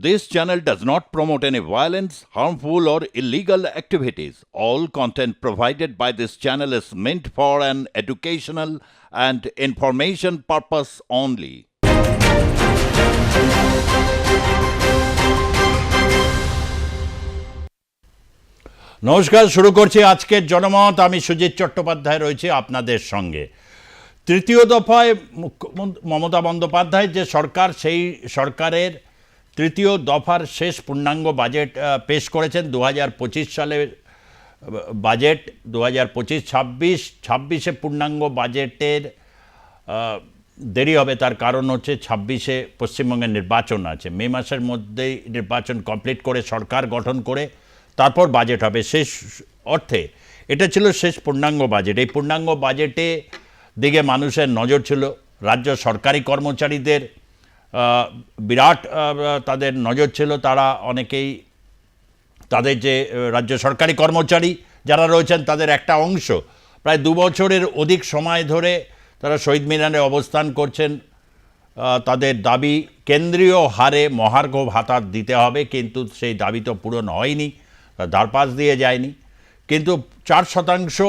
This channel does not promote any violence, harmful, or illegal activities. All content provided by this channel is meant for an educational and information purpose only. নমস্কার, শুরু করছি আজকের জনমত। আমি সুজিত চট্টোপাধ্যায় রয়েছি আপনাদের সঙ্গে। তৃতীয় দফায় মমতা বন্দ্যোপাধ্যায় যে সরকার, সেই সরকারের তৃতীয় দফার শেষ পূর্ণাঙ্গ বাজেট পেশ করেছেন। 2025 সালের বাজেট 2025-26 পূর্ণাঙ্গ বাজেটের দেরি হবে। তার কারণ হচ্ছে 26-এ পশ্চিমবঙ্গের নির্বাচন আছে। মে মাসের মধ্যেই নির্বাচন কমপ্লিট করে সরকার গঠন করে তারপর বাজেট হবে। শেষ অর্থে এটা ছিল শেষ পূর্ণাঙ্গ বাজেট। এই পূর্ণাঙ্গ বাজেটে দিকে মানুষের নজর ছিল। রাজ্য সরকারি কর্মচারীদের বিরাট তাদের নজর ছিল। তারা অনেকেই তাদের যে রাজ্য সরকারি কর্মচারী যারা রয়েছেন তাদের একটা অংশ প্রায় 2 বছরের অধিক সময় ধরে তারা শহীদ মিনারে অবস্থান করছেন। তাদের দাবি কেন্দ্রীয় হারে মহার্ঘ ভাতা দিতে হবে, কিন্তু সেই দাবি তো পূরণ হয়নি, ধারপাস দিয়ে যায়নি। কিন্তু 4%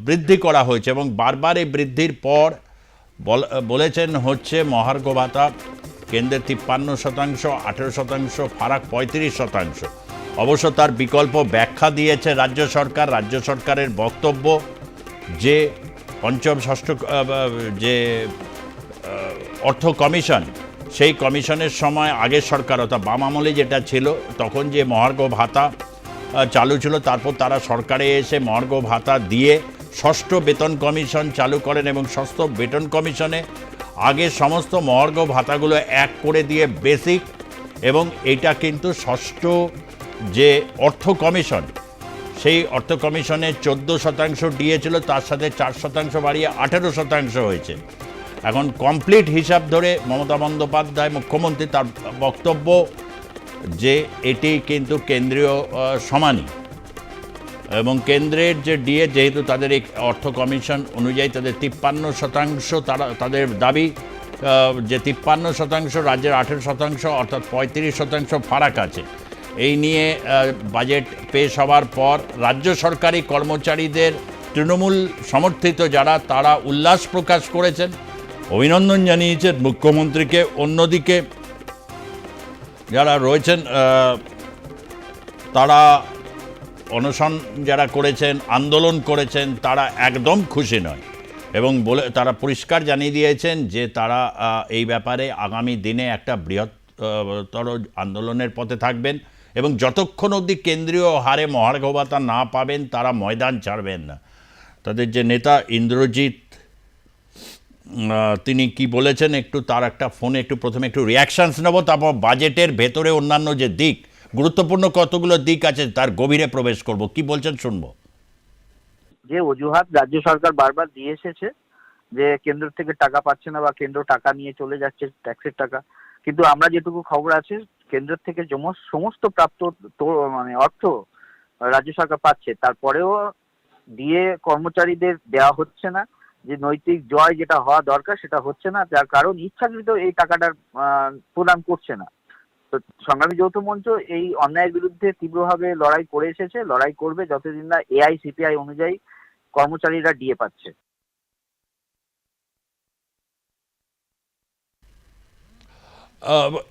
বৃদ্ধি করা হয়েছে এবং বারবার এই বৃদ্ধির পর বলেছেন হচ্ছে মহার্ঘ ভাতা কেন্দ্রের 53%, 18% ফারাক 35%। অবশ্য তার বিকল্প ব্যাখ্যা দিয়েছে রাজ্য সরকার। রাজ্য সরকারের বক্তব্য যে পঞ্চম ষষ্ঠ যে অর্থ কমিশন, সেই কমিশনের সময় আগের সরকার অর্থাৎ বাম আমলে যেটা ছিল তখন যে মহার্ঘ ভাতা চালু ছিল, তারপর তারা সরকারে এসে মহার্ঘ ভাতা দিয়ে ষষ্ঠ বেতন কমিশন চালু করেন এবং ষষ্ঠ বেতন কমিশনে আগে সমস্ত মহার্ঘ ভাতাগুলো এক করে দিয়ে বেসিক, এবং এটা কিন্তু ষষ্ঠ যে অর্থ কমিশন, সেই অর্থ কমিশনে 14% দিয়েছিল, তার সাথে 4% বাড়িয়ে 18% হয়েছে। এখন কমপ্লিট হিসাব ধরে মমতা বন্দ্যোপাধ্যায় মুখ্যমন্ত্রী তার বক্তব্য যে এটি কিন্তু কেন্দ্রীয় সমানই, এবং কেন্দ্রের যে ডিএ যেহেতু তাদের এই অর্থ কমিশন অনুযায়ী তাদের 53%, তাদের দাবি যে 53%, রাজ্যের 18% অর্থাৎ 35% ফারাক আছে। এই নিয়ে বাজেট পেশ হওয়ার পর রাজ্য সরকারি কর্মচারীদের তৃণমূল সমর্থিত যারা, তারা উল্লাস প্রকাশ করেছেন, অভিনন্দন জানিয়েছেন মুখ্যমন্ত্রীকে। অন্যদিকে যারা রয়েছেন তারা অনশন যারা করেছেন, আন্দোলন করেছেন, তারা একদম খুশি নয় এবং তারা পরিষ্কার জানিয়ে দিয়েছেন যে তারা এই ব্যাপারে আগামী দিনে একটা বৃহত্তর আন্দোলনের পথে থাকবেন এবং যতক্ষণ অবধি কেন্দ্রীয় হারে মহার্ঘ ভাতা না পাবেন তারা ময়দান ছাড়বেন না। তাদের যে নেতা ইন্দ্রজিৎ, তিনি কি বলেছেন একটু তার একটা ফোনে প্রথমে একটু রিয়াকশনস নেব, তারপর বাজেটের ভেতরে অন্যান্য যে দিক, গুরুত্বপূর্ণ কতগুলো দিক আছে তার গভীরে প্রবেশ করব। কি বলছেন শুনবো। যে অজুহাত রাজ্য সরকার বারবার দিয়ে এসেছে যে কেন্দ্র থেকে টাকা পাচ্ছে না বা কেন্দ্র টাকা নিয়ে চলে যাচ্ছে ট্যাক্সের টাকা, কিন্তু আমরা যেটুকু খবর আছে কেন্দ্র থেকে সমস্ত প্রাপ্ত অর্থ রাজ্য সরকার পাচ্ছে, তারপরেও দিয়ে কর্মচারীদের দেওয়া হচ্ছে না। যে নৈতিক জয় যেটা হওয়া দরকার সেটা হচ্ছে না, যার কারণ ইচ্ছাকৃত এই টাকাটার প্রদান করছে না। তো সংগ্রামী যৌথ মঞ্চ এই অন্যায়ের বিরুদ্ধে তীব্রভাবে লড়াই করে এসেছে, লড়াই করবে যতদিন না এআইসিপিআই অনুযায়ী কর্মচারীরা ডিএ পাচ্ছে।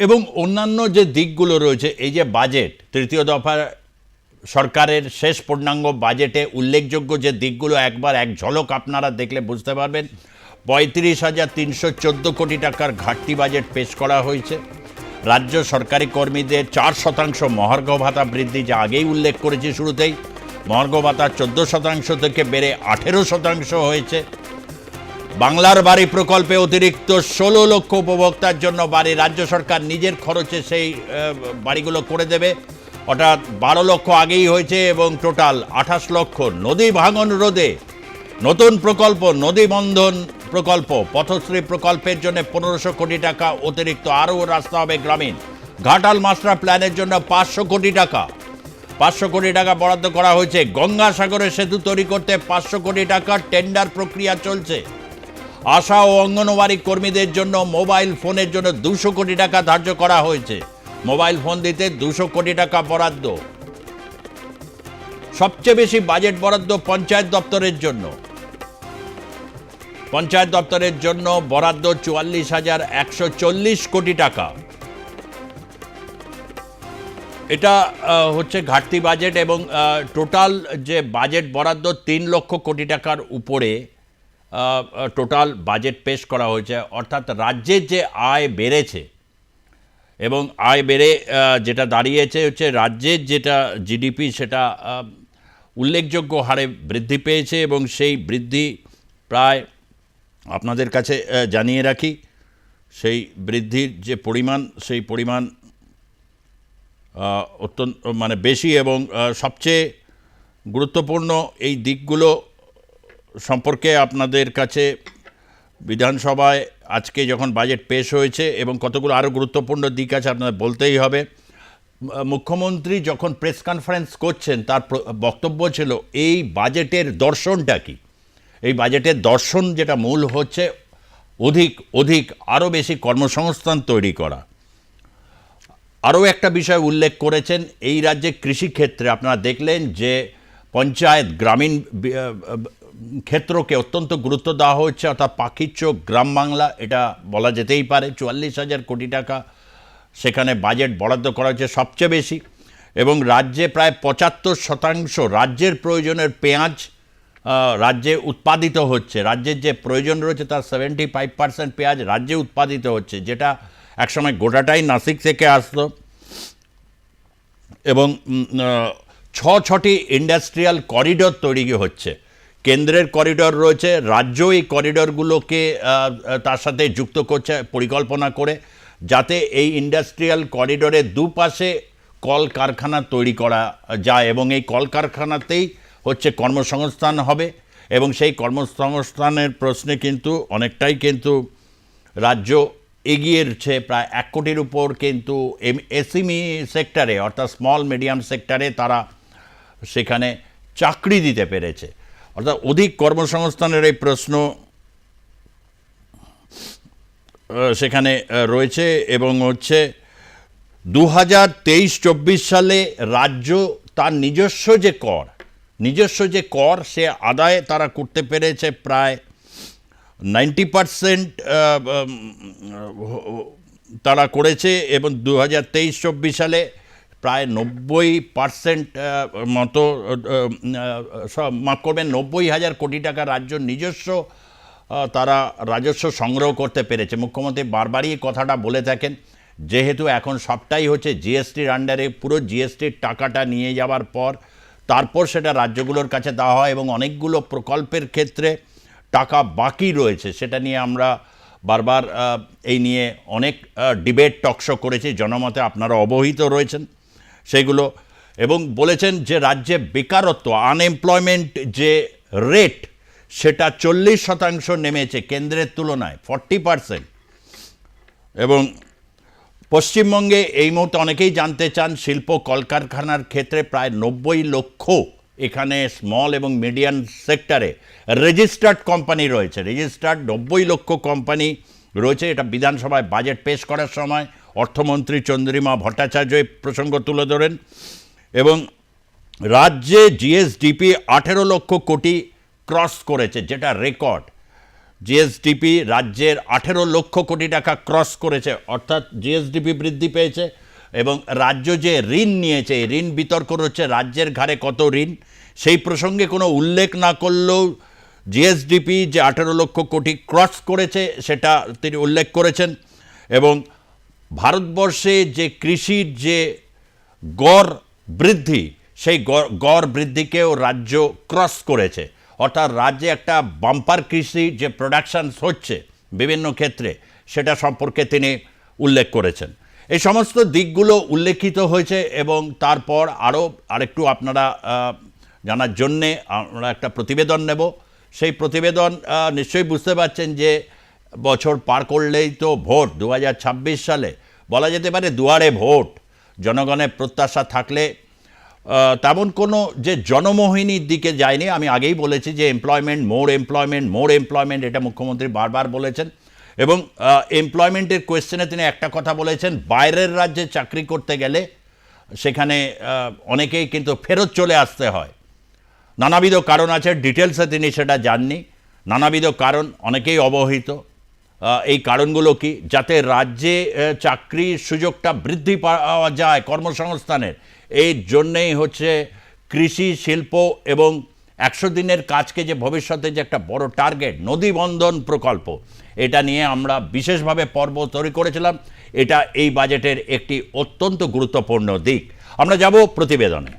এবং অন্যান্য যে দিকগুলো রয়েছে, এই যে বাজেট তৃতীয় দফা সরকারের শেষ পূর্ণাঙ্গ বাজেটে উল্লেখযোগ্য যে দিকগুলো একবার এক ঝলক আপনারা দেখলে বুঝতে পারবেন। 35,314 কোটি টাকার ঘাটতি বাজেট পেশ করা হয়েছে। রাজ্য সরকারি কর্মীদের 4% মহার্ঘ ভাতা বৃদ্ধি, যা আগেই উল্লেখ করেছি শুরুতেই। মহার্ঘ ভাতা 14% থেকে বেড়ে 18% হয়েছে। বাংলার বাড়ি প্রকল্পে অতিরিক্ত 16 লক্ষ উপভোক্তার জন্য বাড়ি রাজ্য সরকার নিজের খরচে সেই বাড়িগুলো করে দেবে, অর্থাৎ 12 লক্ষ আগেই হয়েছে এবং টোটাল 28 লক্ষ। নদী ভাঙন রোধে নতুন প্রকল্প নদী বন্ধন প্রকল্প, পথশ্রী প্রকল্পের জন্য 1500 কোটি টাকা অতিরিক্ত, আরও রাস্তা হবে গ্রামীণ। ঘাটাল মাস্টার প্ল্যানের জন্য 500 কোটি টাকা, 500 কোটি টাকা বরাদ্দ করা হয়েছে। গঙ্গাসাগরের সেতু তৈরি করতে 500 কোটি টাকা টেন্ডার প্রক্রিয়া চলছে। আশা ও অঙ্গনওয়াড়ি কর্মীদের জন্য মোবাইল ফোনের জন্য 200 কোটি টাকা ধার্য করা হয়েছে। মোবাইল ফোন দিতে 200 কোটি টাকা বরাদ্দ। সবচেয়ে বেশি বাজেট বরাদ্দ পঞ্চায়েত দপ্তরের জন্য। পঞ্চায়েত দপ্তরের জন্য বরাদ্দ 44,140 কোটি টাকা। এটা হচ্ছে ঘাটতি বাজেট এবং টোটাল যে বাজেট বরাদ্দ 3 লক্ষ কোটি টাকার উপরে টোটাল বাজেট পেশ করা হয়েছে। অর্থাৎ রাজ্যের যে আয় বেড়েছে এবং আয় বেড়ে যেটা দাঁড়িয়েছে হচ্ছে রাজ্যের যেটা জিডিপি সেটা উল্লেখযোগ্য হারে বৃদ্ধি পেয়েছে এবং সেই বৃদ্ধি প্রায় আপনাদের কাছে জানিয়ে রাখি, সেই বৃদ্ধির যে পরিমাণ সেই পরিমাণ অত্যন্ত মানে বেশি এবং সবচেয়ে গুরুত্বপূর্ণ এই দিকগুলো সম্পর্কে আপনাদের কাছে বিধানসভায় আজকে যখন বাজেট পেশ হয়েছে এবং কতগুলো আরও গুরুত্বপূর্ণ দিক আছে আপনাদের বলতেই হবে। মুখ্যমন্ত্রী যখন প্রেস কনফারেন্স করছেন তার বক্তব্য ছিল এই বাজেটের দর্শনটা কি। এই বাজেটের দর্শন যেটা মূল হচ্ছে অধিক আরও বেশি কর্মসংস্থান তৈরি করা। আরও একটা বিষয় উল্লেখ করেছেন, এই রাজ্যে কৃষিক্ষেত্রে আপনারা দেখলেন যে পঞ্চায়েত গ্রামীণ ক্ষেত্রকে অত্যন্ত গুরুত্ব দেওয়া হচ্ছে, অর্থাৎ পাখির চোখ গ্রাম বাংলা এটা বলা যেতেই পারে। 44,000 কোটি টাকা সেখানে বাজেট বরাদ্দ করা হচ্ছে সবচেয়ে বেশি এবং রাজ্যে প্রায় 75% রাজ্যের প্রয়োজনের পেঁয়াজ রাজ্যে উৎপাদিত হচ্ছে। রাজ্যের যে প্রয়োজন রয়েছে তার 75% পেঁয়াজ রাজ্যে উৎপাদিত হচ্ছে, যেটা একসময় গোটাটাই নাসিক থেকে আসতো। এবং 6টি ইন্ডাস্ট্রিয়াল করিডোর তৈরি হচ্ছে। কেন্দ্রের করিডোর রয়েছে, রাজ্য এই করিডোরগুলোকে তার সাথে যুক্ত করছে পরিকল্পনা করে, যাতে এই ইন্ডাস্ট্রিয়াল করিডোরের দুপাশে কলকারখানা তৈরি করা যায় এবং এই কলকারখানাতেই হচ্ছে কর্মসংস্থান হবে এবং সেই কর্মসংস্থানের প্রশ্নে কিন্তু অনেকটাই কিন্তু রাজ্য এগিয়েছে। প্রায় 1 কোটির উপর কিন্তু এসএমই সেক্টরে অর্থাৎ স্মল মিডিয়াম সেক্টরে তারা সেখানে চাকরি দিতে পেরেছে। অর্থাৎ অধিক কর্মসংস্থানের এই প্রশ্ন সেখানে রয়েছে এবং হচ্ছে 2023-24 সালে রাজ্য তার নিজস্ব যে কর সে আদায় তারা করতে পেরেছে প্রায় 90% তারা করেছে এবং 2023-24 সালে প্রায় 90% মতো মাফ করবেন 90,000 কোটি টাকা রাজ্য নিজস্ব তারা রাজস্ব সংগ্রহ করতে পেরেছে। মুখ্যমন্ত্রী বারবারই এই কথাটা বলে থাকেন, যেহেতু এখন সবটাই হচ্ছে জিএসটির আন্ডারে, পুরো জিএসটির টাকাটা নিয়ে যাওয়ার পর তারপর সেটা রাজ্যগুলোর কাছে দেওয়া হয় এবং অনেকগুলো প্রকল্পের ক্ষেত্রে টাকা বাকি রয়েছে। সেটা নিয়ে আমরা বারবার এই নিয়ে অনেক ডিবেট টকশো করেছি, জনমতে আপনারা অবহিত রয়েছেন সেগুলো, এবং বলেছেন যে রাজ্যে বেকারত্ব আনএমপ্লয়মেন্ট যে রেট সেটা 40% নেমেছে কেন্দ্রের তুলনায় 40%। এবং পশ্চিমবঙ্গে এই মুহূর্তে অনেকেই জানতে চান শিল্প কলকারখানার ক্ষেত্রে প্রায় 90 লক্ষ এখানে স্মল এবং মিডিয়াম সেক্টরে রেজিস্টার্ড কোম্পানি রয়েছে। রেজিস্টার্ড 90 লক্ষ কোম্পানি রয়েছে। এটা বিধানসভায় বাজেট পেশ করার সময় অর্থমন্ত্রী চন্দ্রিমা ভট্টাচার্য এই প্রসঙ্গ তুলে ধরেন এবং রাজ্যে জিএসডিপি 18 লক্ষ কোটি ক্রস করেছে, যেটা রেকর্ড। জিএসডিপি রাজ্যের 18 লক্ষ কোটি টাকা ক্রস করেছে, অর্থাৎ জিএসডিপি বৃদ্ধি পেয়েছে এবং রাজ্য যে ঋণ নিয়েছে, ঋণ বিতর্ক হচ্ছে রাজ্যের ঘাড়ে কত ঋণ, সেই প্রসঙ্গে কোনো উল্লেখ না করলেও জিএসডিপি যে 18 লক্ষ কোটি ক্রস করেছে সেটা তিনি উল্লেখ করেছেন। এবং ভারতবর্ষে যে কৃষির যে গড় বৃদ্ধি, সেই গড় বৃদ্ধিকেও রাজ্য ক্রস করেছে। অর্থাৎ রাজ্যে একটা বাম্পার কৃষি যে প্রোডাকশানস হচ্ছে বিভিন্ন ক্ষেত্রে সেটা সম্পর্কে তিনি উল্লেখ করেছেন। এই সমস্ত দিকগুলো উল্লেখিত হয়েছে এবং তারপর আরেকটু আপনারা জানার জন্যে আমরা একটা প্রতিবেদন নেব। সেই প্রতিবেদন নিশ্চয়ই বুঝতে পারছেন যে বছর পার করলেই তো ভোট, 2026 সালে বলা যেতে পারে দুয়ারে ভোট। জনগণের প্রত্যাশা থাকলে তেমন কোনো যে জনমোহিনীর দিকে যায়নি। আমি আগেই বলেছি যে মোর এমপ্লয়মেন্ট এটা মুখ্যমন্ত্রী বারবার বলেছেন এবং এমপ্লয়মেন্টের কোয়েশ্চেনে তিনি একটা কথা বলেছেন, বাইরের রাজ্যে চাকরি করতে গেলে সেখানে অনেকেই কিন্তু ফেরত চলে আসতে হয়। নানাবিধ কারণ আছে, ডিটেলসে তিনি সেটা জাননি। নানাবিধ কারণ, অনেকেই অবহিত। এই কারণগুলো কি? যাতে রাজ্যে চাকরির সুযোগটা বৃদ্ধি পাওয়া যায় কর্মসংস্থানের, এই জন্যেই হচ্ছে কৃষি, শিল্প এবং 100 দিনের কাজকে যে ভবিষ্যতে যে একটা বড় টার্গেট, নদী বন্ধন প্রকল্প, এটা নিয়ে আমরা বিশেষভাবে পর্ব তৈরি করেছিলাম। এটা এই বাজেটের একটি অত্যন্ত গুরুত্বপূর্ণ দিক। আমরা যাব প্রতিবেদনে।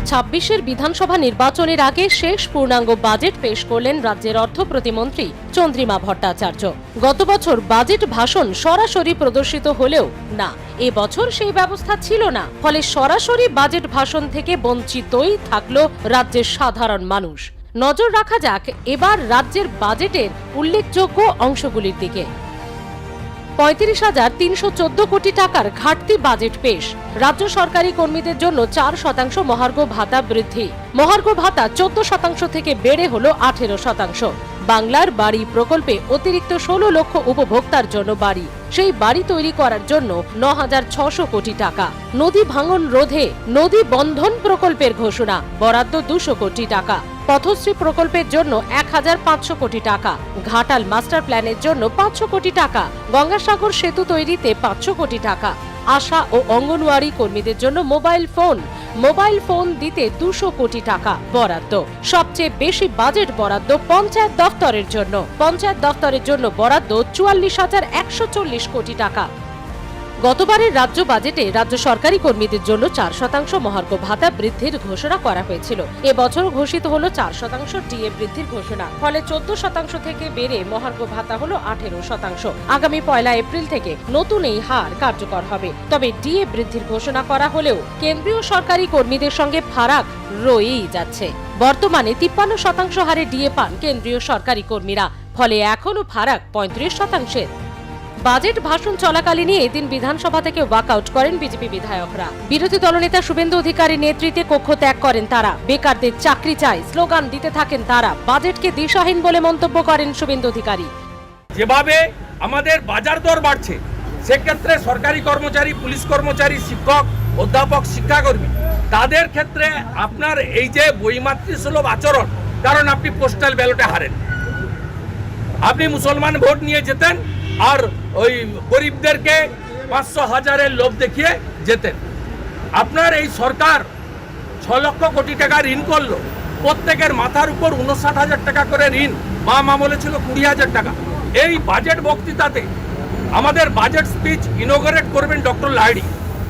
ছাব্বিশের বিধানসভা নির্বাচনের আগে শেষ পূর্ণাঙ্গ বাজেট পেশ করলেন রাজ্যের অর্থ প্রতিমন্ত্রী চন্দ্রিমা ভট্টাচার্য। গত বছর বাজেট ভাষণ সরাসরি প্রদর্শিত হলেও না, এবছর সেই ব্যবস্থা ছিল না। ফলে সরাসরি বাজেট ভাষণ থেকে বঞ্চিতই থাকলো রাজ্যের সাধারণ মানুষ। নজর রাখা যাক এবার রাজ্যের বাজেটের উল্লেখযোগ্য অংশগুলির দিকে। 35,314 কোটি টাকার ঘাটতি বাজেট পেশ। রাজ্য সরকারি কর্মীদের জন্য 4% মহার্ঘ ভাতা বৃদ্ধি। মহার্ঘ ভাতা 14% থেকে বেড়ে হলো 18%। বাংলার বাড়ি প্রকল্পে অতিরিক্ত 16 লক্ষ উপভোক্তার জন্য বাড়ি, সেই বাড়ি তৈরি করার জন্য 9,600 কোটি টাকা। নদী ভাঙন রোধে নদী বন্ধন প্রকল্পের ঘোষণা, বরাদ্দ 200 কোটি টাকা। পথশ্রী প্রকল্পের জন্য 1,500 কোটি টাকা। ঘাটাল মাস্টার প্ল্যানের জন্য 500 কোটি টাকা। গঙ্গাসাগর সেতু তৈরিতে 500 কোটি টাকা। আশা ও অঙ্গনওয়াড়ি কর্মীদের জন্য মোবাইল ফোন দিতে 200 কোটি টাকা বরাদ্দ। সবচেয়ে বেশি বাজেট বরাদ্দ পঞ্চায়েত দফতরের জন্য বরাদ্দ 44,140 কোটি টাকা। গতবারের রাজ্য বাজেটে রাজ্য সরকারি কর্মীদের জন্য 4% মহার্ঘ ভাতা বৃদ্ধির ঘোষণা করা হয়েছিল। এবছর ঘোষিত হলো 4% ডিএ বৃদ্ধির ঘোষণা। ফলে 14% থেকে বেড়ে মহার্ঘ ভাতা হলো 18%। আগামী 1 এপ্রিল থেকে নতুন এই হার কার্যকর হবে। তবে ডিএ বৃদ্ধির ঘোষণা করা হলেও কেন্দ্রীয় সরকারি কর্মীদের সঙ্গে ফারাক রয়েই যাচ্ছে। বর্তমানে 53% হারে ডিএ পান কেন্দ্রীয় সরকারি কর্মীরা, ফলে এখনো ফারাক 35%। বাজেট ভাষণ চলাকালীনই এদিন বিধানসভা থেকে ওয়াকআউট করেন বিজেপি বিধায়করা। বিরোধী দলনেতা শুভেন্দু অধিকারীর নেতৃত্বে কক্ষ ত্যাগ করেন তারা। বেকারদের চাকরি চাই স্লোগান দিতে থাকেন তারা। বাজেটকে দিশাহীন বলে মন্তব্য করেন শুভেন্দু অধিকারী। যেভাবে আমাদের বাজার দর বাড়ছে, সেক্ষেত্রে সরকারি কর্মচারী, পুলিশ কর্মচারী, শিক্ষক, অধ্যাপক, শিক্ষাকর্মী, তাদের ক্ষেত্রে আপনার এই যে বৈমাতৃসুলভ আচরণ, কারণ আপনি পোস্টাল ব্যালটে হারেন, আপনি মুসলমান ভোট নিয়ে যেতেন আর ওই গরিবদেরকে 500,000-এর লোভ দেখিয়ে যেতেন। আপনার এই সরকার 6 লক্ষ কোটি টাকা ঋণ করলো, প্রত্যেকের মাথার উপর 59,000 টাকা করে ঋণ, বাম আমলে ছিল 20,000 টাকা। এই বাজেট বক্তৃতাতে আমাদের বাজেট স্পিচ ইনোগ্রেট করবেন doctor Lahiri,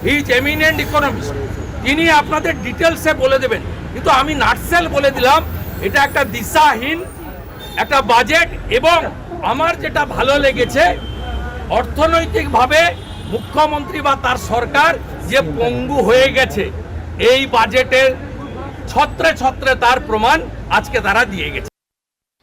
he is eminent economist, তিনি আপনাদের ডিটেলসে বলে দেবেন। কিন্তু আমি নাটসেল বলে দিলাম, এটা একটা দিশাহীন একটা বাজেট। এবং আমার যেটা ভালো লেগেছে, অর্থনৈতিকভাবে মুখ্যমন্ত্রী বা তার সরকার যে পঙ্গু হয়ে গেছে, এই বাজেটের ছত্রে ছত্রে তার প্রমাণ আজকে তারা দিয়ে গেছে।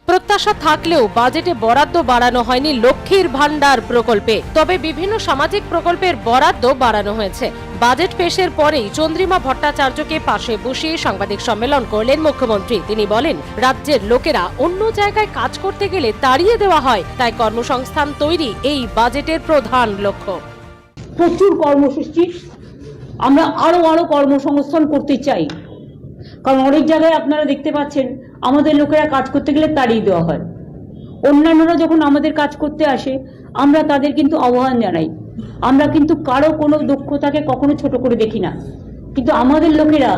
প্রত্যাশা থাকলেও বাজেটে বরাদ্দ বাড়ানো হয়নি লক্ষ্মীর ভান্ডার প্রকল্পে, তবে বিভিন্ন সামাজিক প্রকল্পের বরাদ্দ বাড়ানো হয়েছে। বাজেট পেশের পরেই চন্দ্রিমা ভট্টাচার্যকে পাশে বসিয়ে সাংবাদিক সম্মেলন করলেন মুখ্যমন্ত্রী। তিনি বলেন, রাজ্যের লোকেরা অন্য জায়গায় কাজ করতে গেলে তাড়িয়ে দেওয়া হয়, তাই কর্মসংস্থান তৈরি এই বাজেটের প্রধান লক্ষ্য। প্রচুর কর্মসূচি, আমরা আরো কর্মসংস্থান করতে চাই। কারণ অনেক জায়গায় আপনারা দেখতে পাচ্ছেন আমাদের লোকেরা কাজ করতে গেলে তাড়িয়ে দেওয়া হয়। অন্যান্যরা যখন আমাদের কাজ করতে আসে আমরা তাদের কিন্তু আহ্বান জানাই। আমরা কিন্তু কারো কোনো দক্ষতাকে কখনো ছোট করে দেখি না, কিন্তু আমাদের লোকেরা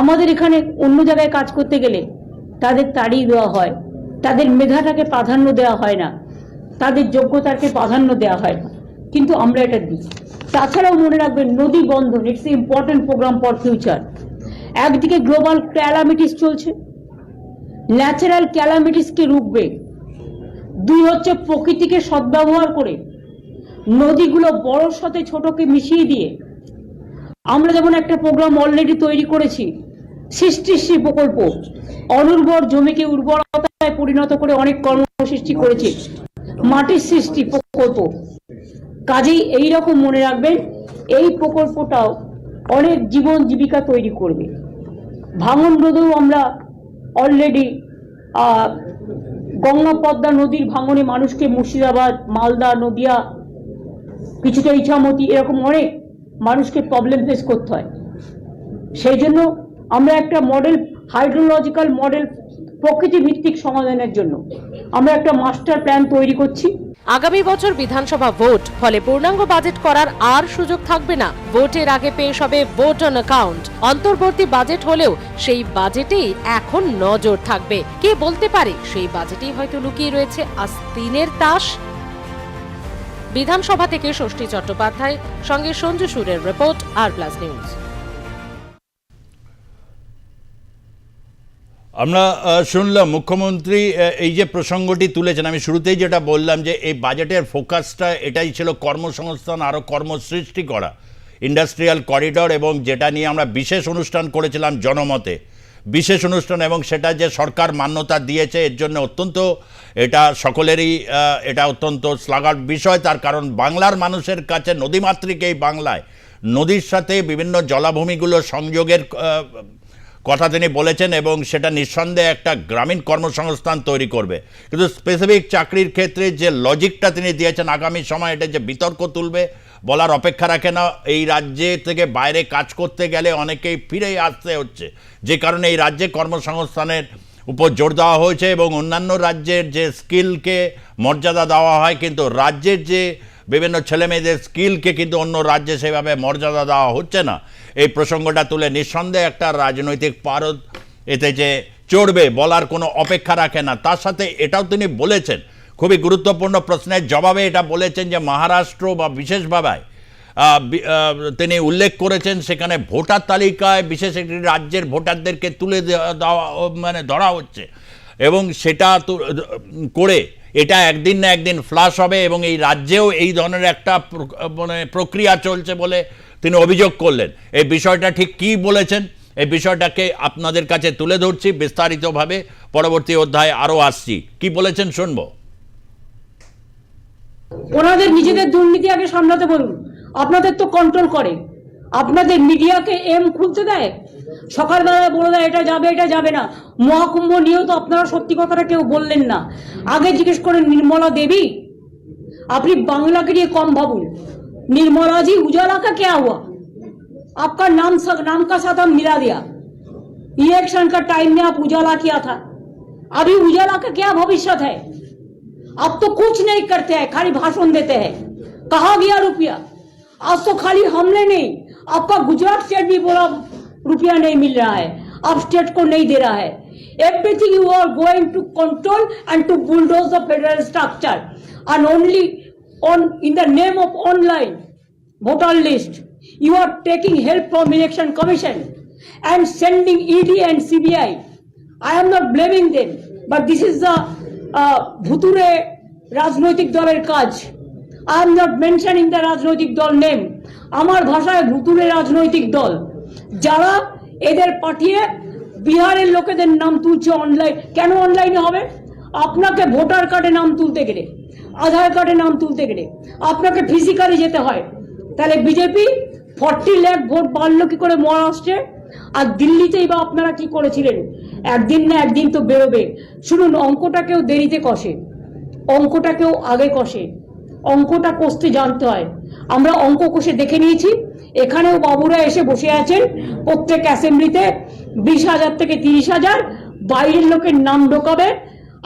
আমাদের এখানে অন্য জায়গায় কাজ করতে গেলে তাদের তাড়িয়ে দেওয়া হয়, তাদের মেধাটাকে প্রাধান্য দেওয়া হয় না, তাদের যোগ্যতাকে প্রাধান্য দেওয়া হয় না, কিন্তু আমরা এটা দিই। তাছাড়াও মনে রাখবেন, Nadi Bandhan it's important program for future. একদিকে গ্লোবাল ক্যালামিটিস চলছে, ন্যাচারাল ক্যালামিটিসকে রুখবে। দুই হচ্ছে প্রকৃতিকে সদ্ব্যবহার করে নদীগুলো বড়র সাথে ছোটকে মিশিয়ে দিয়ে আমরা যেমন একটা প্রোগ্রাম অলরেডি তৈরি করেছি, সৃষ্টিশ্রী প্রকল্প, অনুর্বর জমিকে উর্বরতায় পরিণত করে অনেক কর্মসৃষ্টি করেছে, মাটির সৃষ্টি প্রকল্প। কাজেই এইরকম মনে রাখবেন, এই প্রকল্পটাও অনেক জীবন জীবিকা তৈরি করবে। ভাঙন রোধেও আমরা অলরেডি গঙ্গা পদ্মা নদীর ভাঙনে মানুষকে মুর্শিদাবাদ, মালদা, নদিয়া, কিছুটা ইছামতি, এরকম অনেক মানুষকে প্রবলেম ফেস করতে হয়। সেই জন্য আমরা একটা মডেল, হাইড্রোলজিক্যাল মডেল, প্রকৃতি ভিত্তিক সমাধানের জন্য আমরা একটা মাস্টার প্ল্যান তৈরি করছি। আগামী বছর বিধানসভা ভোট, ফলে পূর্ণাঙ্গ বাজেট করার আর সুযোগ থাকবে না। ভোটের আগে পেশ হবে ভোট অন অ্যাকাউন্ট। অন্তর্বর্তী বাজেট হলেও সেই বাজেটেই এখন নজর থাকবে। কে বলতে পারে সেই বাজেটেই হয়তো লুকিয়ে রয়েছে আস্তিনের তাস। বিধানসভা থেকে ষষ্ঠী চট্টোপাধ্যায় সঙ্গে সঞ্জু সুরের রিপোর্ট, আর+ নিউজ। আমরা শুনলাম মুখ্যমন্ত্রী এই যে প্রসঙ্গটি তুলেছেন, আমি শুরুতেই যেটা বললাম যে এই বাজেটের ফোকাসটা এটাই ছিল কর্মসংস্থান, আরও কর্মসৃষ্টি করা, ইন্ডাস্ট্রিয়াল করিডর, এবং যেটা নিয়ে আমরা বিশেষ অনুষ্ঠান করেছিলাম জনমতে, বিশেষ অনুষ্ঠান, এবং সেটা যে সরকার মান্যতা দিয়েছে এর জন্য অত্যন্ত এটা সকলেরই এটা অত্যন্ত শ্লাঘার বিষয়। তার কারণ বাংলার মানুষের কাছে নদীমাতৃক এই বাংলায় নদীর সাথে বিভিন্ন জলাভূমিগুলো সংযোগের কথা তিনি বলেছেন, এবং সেটা নিঃসন্দেহে একটা গ্রামীণ কর্মসংস্থান তৈরি করবে। কিন্তু স্পেসিফিক চাকরির ক্ষেত্রে যে লজিকটা তিনি দিয়েছেন, আগামী সময় এটা যে বিতর্ক তুলবে বলার অপেক্ষা রাখে না। এই রাজ্যে থেকে বাইরে কাজ করতে গেলে অনেকেই ফিরেই আসতে হচ্ছে, যে কারণে এই রাজ্যে কর্মসংস্থানের উপর জোর দেওয়া হয়েছে, এবং অন্যান্য রাজ্যের যে স্কিলকে মর্যাদা দেওয়া হয়, কিন্তু রাজ্যের যে বিভিন্ন ছেলেমেয়েদের স্কিলকে কিন্তু অন্য রাজ্যে সেভাবে মর্যাদা দেওয়া হচ্ছে না। এই প্রসঙ্গটা তুলে নিঃসন্দেহে একটা রাজনৈতিক পারদ এতে যে চড়বে বলার কোনো অপেক্ষা রাখে না। তার সাথে এটাও তিনি বলেছেন, খুবই গুরুত্বপূর্ণ প্রশ্নের জবাবে এটা বলেছেন যে মহারাষ্ট্র বা বিশেষভাবে তিনি উল্লেখ করেছেন সেখানে ভোটার তালিকায় বিশেষ একটি রাজ্যের ভোটারদেরকে তুলে দেওয়া মানে ধরা হচ্ছে, এবং সেটা করে এটা একদিন না একদিন ফ্লাশ হবে, এবং এই রাজ্যেও এই ধরনের একটা মানে প্রক্রিয়া চলছে বলে তিনি অভিযোগ করলেন। এই বিষয়টা ঠিক কী বলেছেন, এই বিষয়টাকে আপনাদের কাছে তুলে ধরছি বিস্তারিতভাবে, পরবর্তী অধ্যায়ে আরও আসছি। কি বলেছেন শুনবো। ওনাদের নিজেদের দুর্নীতি আগে সামলাতে বলুন। আপনাদের তো কন্ট্রোল করে, আপনাদের মিডিয়াকে খুলতে দেয়, সকালবেলায় বলে দেয় এটা যাবে এটা যাবে না। মহাকুম্ভ নিয়েও তো আপনারা সত্যি কথাটা কেউ বললেন না। আগে জিজ্ঞেস করেন निर्मला देवी, আপনি বাংলাকে নিয়ে কম ভাবুন। निर्मला जी, उजाला का क्या हुआ? आपका नाम का साथ हम मिला दिया। इलेक्शन का टाइम में आप उजाला किया था, अभी उजाला का क्या भविष्य है? आप तो कुछ नहीं करते हैं, खाली भाषण देते हैं। कहाँ गया रुपया? आज तो खाली हमले नहीं, आपका गुजरात स्टेट भी बोला रुपया नहीं मिल रहा है, आप स्टेट को नहीं दे रहा है। Everything you are going to control and to bulldoze the federal structure, and only in the name of online voter list you are taking help from election commission and sending ED and CBI. I am not blaming them, but this is the ভুতুরে রাজনৈতিক দলের কাজ। I am not mentioning the রাজনৈতিক দল name, আমার ভাষায় ভুতুরে রাজনৈতিক দল, যারা এদের পাঠিয়ে বিহারের লোকেদের নাম তুলছে অনলাইন। কেন অনলাইনে হবে? আপনাকে ভোটার কার্ডে নাম তুলতে গেলে, আধার কার্ডে নাম তুলতে গেলে আপনাকে ফিজিক্যালি যেতে হয়। তাহলে বিজেপি 40 লাখ ভোট বাড়লো কি করে মহারাষ্ট্রে? আর দিল্লিতেই বা আপনারা কি করেছিলেন? একদিন না একদিন তো বেরোবে। শুনুন, অঙ্কটাকেও দেরিতে কষে, অঙ্কটাকেও আগে কষে। অঙ্কটা কষতে জানতে হয়। আমরা অঙ্ক কষে দেখে নিয়েছি। এখানেও বাবুরা এসে বসে আছেন, প্রত্যেক অ্যাসেম্বলিতে 20,000 থেকে 30,000 বাইরের লোকের নাম ঢোকাবে,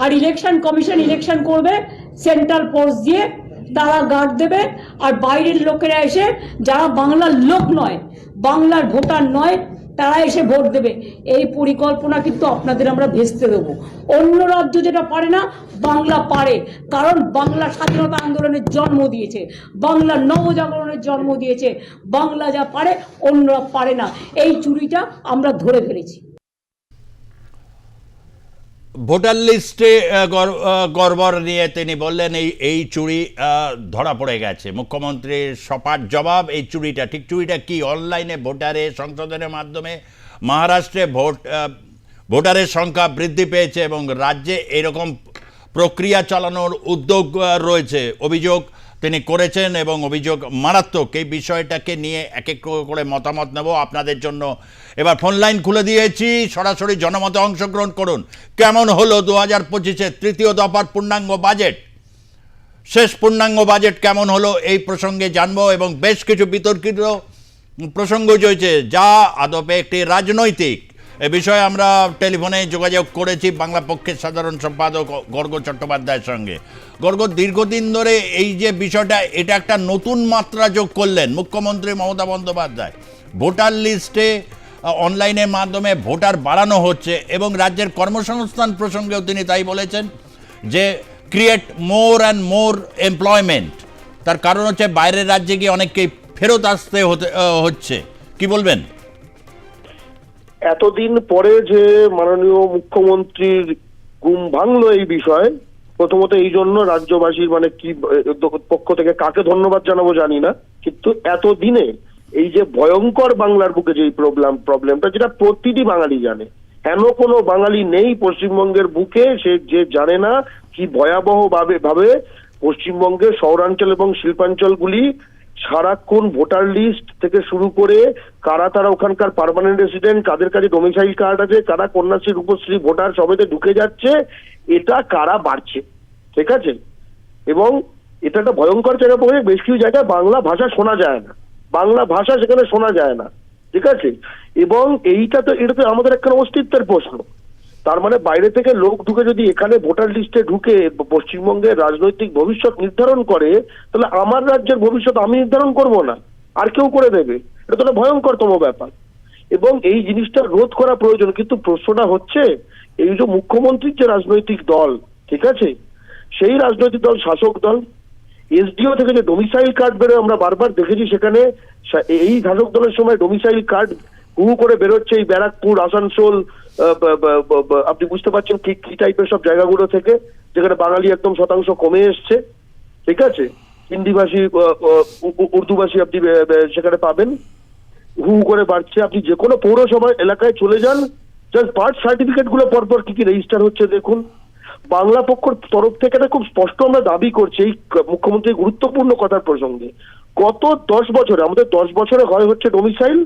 আর ইলেকশন কমিশন ইলেকশন করবে সেন্ট্রাল ফোর্স দিয়ে, তারা গার্ড দেবে, আর বাইরের লোকেরা এসে যারা বাংলার লোক নয়, বাংলার ভোটার নয়, তারা এসে ভোট দেবে। এই পরিকল্পনা কিন্তু আপনাদের আমরা ভেস্তে দেবো। অন্য রাজ্য যেটা পারে না, বাংলা পারে, কারণ বাংলা স্বাধীনতা আন্দোলনের জন্ম দিয়েছে, বাংলা নবজাগরণের জন্ম দিয়েছে। বাংলা যা পারে অন্যরা পারে না। এই চুরিটা আমরা ধরে ফেলেছি। ভোটার লিস্টে গড়বড় নিয়ে তিনি বললেন এই চুরি ধরা পড়ে গেছে। মুখ্যমন্ত্রীর সপাট জবাব, এই চুরিটা ঠিক চুরিটা কি? অনলাইনে ভোটারে সংশোধনের মাধ্যমে মহারাষ্ট্রে ভোটারের সংখ্যা বৃদ্ধি পেয়েছে এবং রাজ্যে এরকম প্রক্রিয়া চালানোর উদ্যোগ রয়েছে। অভিযোগ তিনি করেছেন এবং অভিযোগ মারাত্মক। এই বিষয়টাকে নিয়ে এক এক করে মতামত নেব আপনাদের জন্য। এবার ফোন লাইন খুলে দিয়েছি, সরাসরি জনমতে অংশগ্রহণ করুন। কেমন হলো 2025-এর তৃতীয় দফার পূর্ণাঙ্গ বাজেট? শেষ পূর্ণাঙ্গ বাজেট কেমন হলো এই প্রসঙ্গে জানবো, এবং বেশ কিছু বিতর্কিত প্রসঙ্গ রয়েছে যা আদপে একটি রাজনৈতিক। এ বিষয়ে আমরা টেলিফোনে যোগাযোগ করেছি বাংলা পক্ষের সাধারণ সম্পাদক গর্গ চট্টোপাধ্যায়ের সঙ্গে। গর্গ, দীর্ঘদিন ধরে এই যে বিষয়টা, এটা একটা নতুন মাত্রা যোগ করলেন মুখ্যমন্ত্রী মমতা বন্দ্যোপাধ্যায়। ভোটার লিস্টে অনলাইনের মাধ্যমে ভোটার বাড়ানো হচ্ছে এবং রাজ্যের কর্মসংস্থান প্রসঙ্গেও তিনি তাই বলেছেন যে create more and more employment. তার কারণ হচ্ছে বাইরের রাজ্যে গিয়ে অনেককেই ফেরত আসতে হচ্ছে। কি বলবেন? এতদিন পরে যে মাননীয় মুখ্যমন্ত্রীর ঘুম ভাঙলো এই বিষয়ে, প্রথমত এই জন্য রাজ্যবাসীর মানে কি পক্ষ থেকে কাকে ধন্যবাদ জানাবো জানি না, কিন্তু এতদিনে এই যে ভয়ঙ্কর বাংলার বুকে যে প্রবলেমটা, যেটা প্রতিটি বাঙালি জানে, এমন কোনো বাঙালি নেই পশ্চিমবঙ্গের বুকে সে যে জানে না কি ভয়াবহ ভাবে পশ্চিমবঙ্গের শহরাঞ্চল এবং শিল্পাঞ্চলগুলি সারাক্ষণ ভোটার লিস্ট থেকে শুরু করে কারা তারা ওখানকার পার্মানেন্ট রেসিডেন্ট, কাদের কাছে ডোমিসাইল কার্ড আছে, কারা কন্যাশ্রী রূপশ্রী ভোটার সবেতে ঢুকে যাচ্ছে, এটা কারা বাড়ছে, ঠিক আছে? এবং এটা একটা ভয়ঙ্কর জায়গা পড়ে, বেশ কিছু জায়গায় বাংলা ভাষা শোনা যায় না, বাংলা ভাষা সেখানে শোনা যায় না, ঠিক আছে? এবং এটা তো আমাদের একটা অস্তিত্বের প্রশ্ন। তার মানে বাইরে থেকে লোক ঢুকে যদি এখানে ভোটার লিস্টে ঢুকে পশ্চিমবঙ্গের রাজনৈতিক ভবিষ্যৎ নির্ধারণ করে, তাহলে আমার রাজ্যের ভবিষ্যৎ আমি নির্ধারণ করব না, আর কেউ করে দেবে। এটা তো একটা ভয়ঙ্করতম ব্যাপার এবং এই জিনিসটা রোধ করা প্রয়োজন। কিন্তু প্রশ্নটা হচ্ছে এই যে মুখ্যমন্ত্রীর যে রাজনৈতিক দল, ঠিক আছে, সেই রাজনৈতিক দল শাসক দল, এসডিও থেকে যে ডোমিসাইল কার্ড বেরোয় আমরা বারবার দেখেছি, সেখানে এই শাসক দলের সময় ডোমিসাইল কার্ড হু করে বেরোচ্ছে এই ব্যারাকপুর, আসানসোল, আপনি বুঝতে পারছেন কি টাইপের সব জায়গাগুলো থেকে, যেখানে বাঙালি একদম শতাংশ কমে এসছে, ঠিক আছে? হিন্দিভাষী, উর্দুভাষী আপনি সেখানে পাবেন, হু করে বাড়ছে। আপনি যে কোনো পৌরসভা এলাকায় চলে যান, জাস্ট বার্থ সার্টিফিকেট গুলো পরপর কি রেজিস্টার হচ্ছে দেখুন। বাংলা পক্ষের তরফ থেকে এটা খুব স্পষ্ট আমরা দাবি করছি এই মুখ্যমন্ত্রীর গুরুত্বপূর্ণ কথার প্রসঙ্গে, গত 10 বছরে আমাদের 10 বছরে হয় হচ্ছে ডোমিসাইল,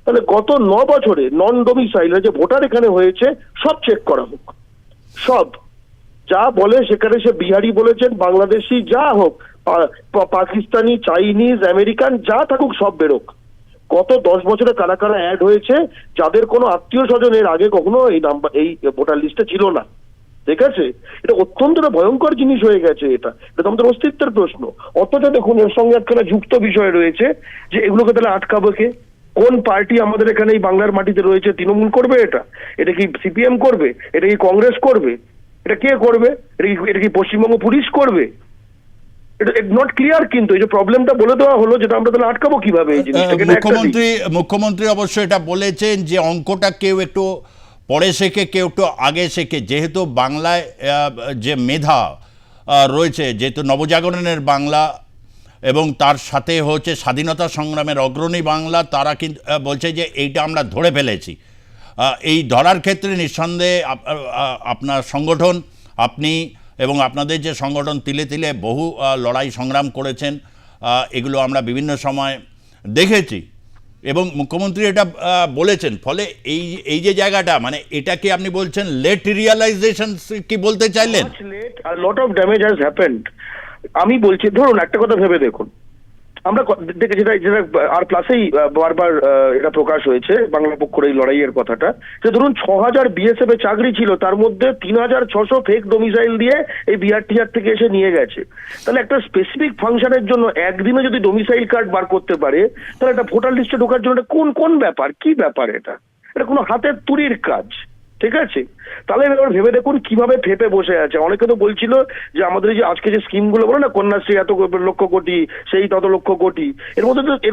তাহলে গত 9 বছরে নন ডোমিসাইল যে ভোটার এখানে হয়েছে সব চেক করা হোক। সব যা বলে সেখানে সে বিহারি বলেছেন, বাংলাদেশি যা হোক, পাকিস্তানি, চাইনিজ, আমেরিকান যা থাকুক সব বেরোক। গত 10 বছরে কারা কারা অ্যাড হয়েছে যাদের কোনো আত্মীয় স্বজন এর আগে কখনো এই ভোটার লিস্টে ছিল না, ঠিক আছে? এটা অত্যন্ত ভয়ঙ্কর জিনিস হয়ে গেছে। এটা আমাদের অস্তিত্বের প্রশ্ন। অথচ দেখুন এর সঙ্গে একটা যুক্ত বিষয় রয়েছে যে এগুলোকে তাহলে আটকাবে কে? কোন পার্টি আমাদের এখানে এই বাংলার মাটিতে রয়েছে? তৃণমূল করবে এটা কি সিপিএম করবে, এটা কি কংগ্রেস করবে, এটা কে করবে, এটা কি পশ্চিমবঙ্গ পুলিশ করবে? এটা নট ক্লিয়ার। কিন্তু এই যে প্রবলেমটা বলে দেওয়া হলো, যেটা আমরা তাহলে আটকাবো কিভাবে এই জিনিসটাকে? মুখ্যমন্ত্রী অবশ্য এটা বলেছেন যে অঙ্কটা কেউ একটু পরে শেখে, কেউ একটু আগে শেখে। যেহেতু বাংলায় যে মেধা রয়েছে, যেহেতু নবজাগরণের বাংলা এবং তার সাথে হচ্ছে স্বাধীনতা সংগ্রামের অগ্রণী বাংলা, তারা কিন্তু বলছে যে এইটা আমরা ধরে ফেলেছি। এই ধরার ক্ষেত্রে নিঃসন্দেহে আপনার সংগঠন, আপনি এবং আপনাদের যে সংগঠন তিলে তিলে বহু লড়াই সংগ্রাম করেছেন, এগুলো আমরা বিভিন্ন সময় দেখেছি এবং মুখ্যমন্ত্রী এটা বলেছেন। ফলে এই যে জায়গাটা, মানে এটাকে আপনি বলছেন লেট রিয়ালাইজেশন, কি বলতে চাইলেন? Lot of damage has happened. আমি বলছি, ধরুন একটা কথা ভেবে দেখুন, আমরা যেটা আর প্লাসেই বারবার এটা প্রকাশ হয়েছে বাংলা পক্ষের এই লড়াইয়ের কথাটা, যে ধরুন 6000 বিএসএফ এ চাকরি ছিল, তার মধ্যে 3600 ফেক ডোমিসাইল দিয়ে এই বিহার টিহার থেকে এসে নিয়ে গেছে। তাহলে একটা স্পেসিফিক ফাংশনের জন্য একদিনে যদি ডোমিসাইল কার্ড বার করতে পারে, তাহলে একটা ভোটার লিস্টে ঢোকার জন্য কোন ব্যাপার, কি ব্যাপার? এটা কোনো হাতের তুড়ির কাজ, ঠিক আছে? তাহলে এবার ভেবে দেখুন কিভাবে ফেপে বসে আছে। অনেকে তো বলছিল যে আমাদের যে আজকে যে স্কিমগুলো বলে না, কন্যাশ্রী এত লক্ষ কোটি, সেই তত লক্ষ কোটি, এর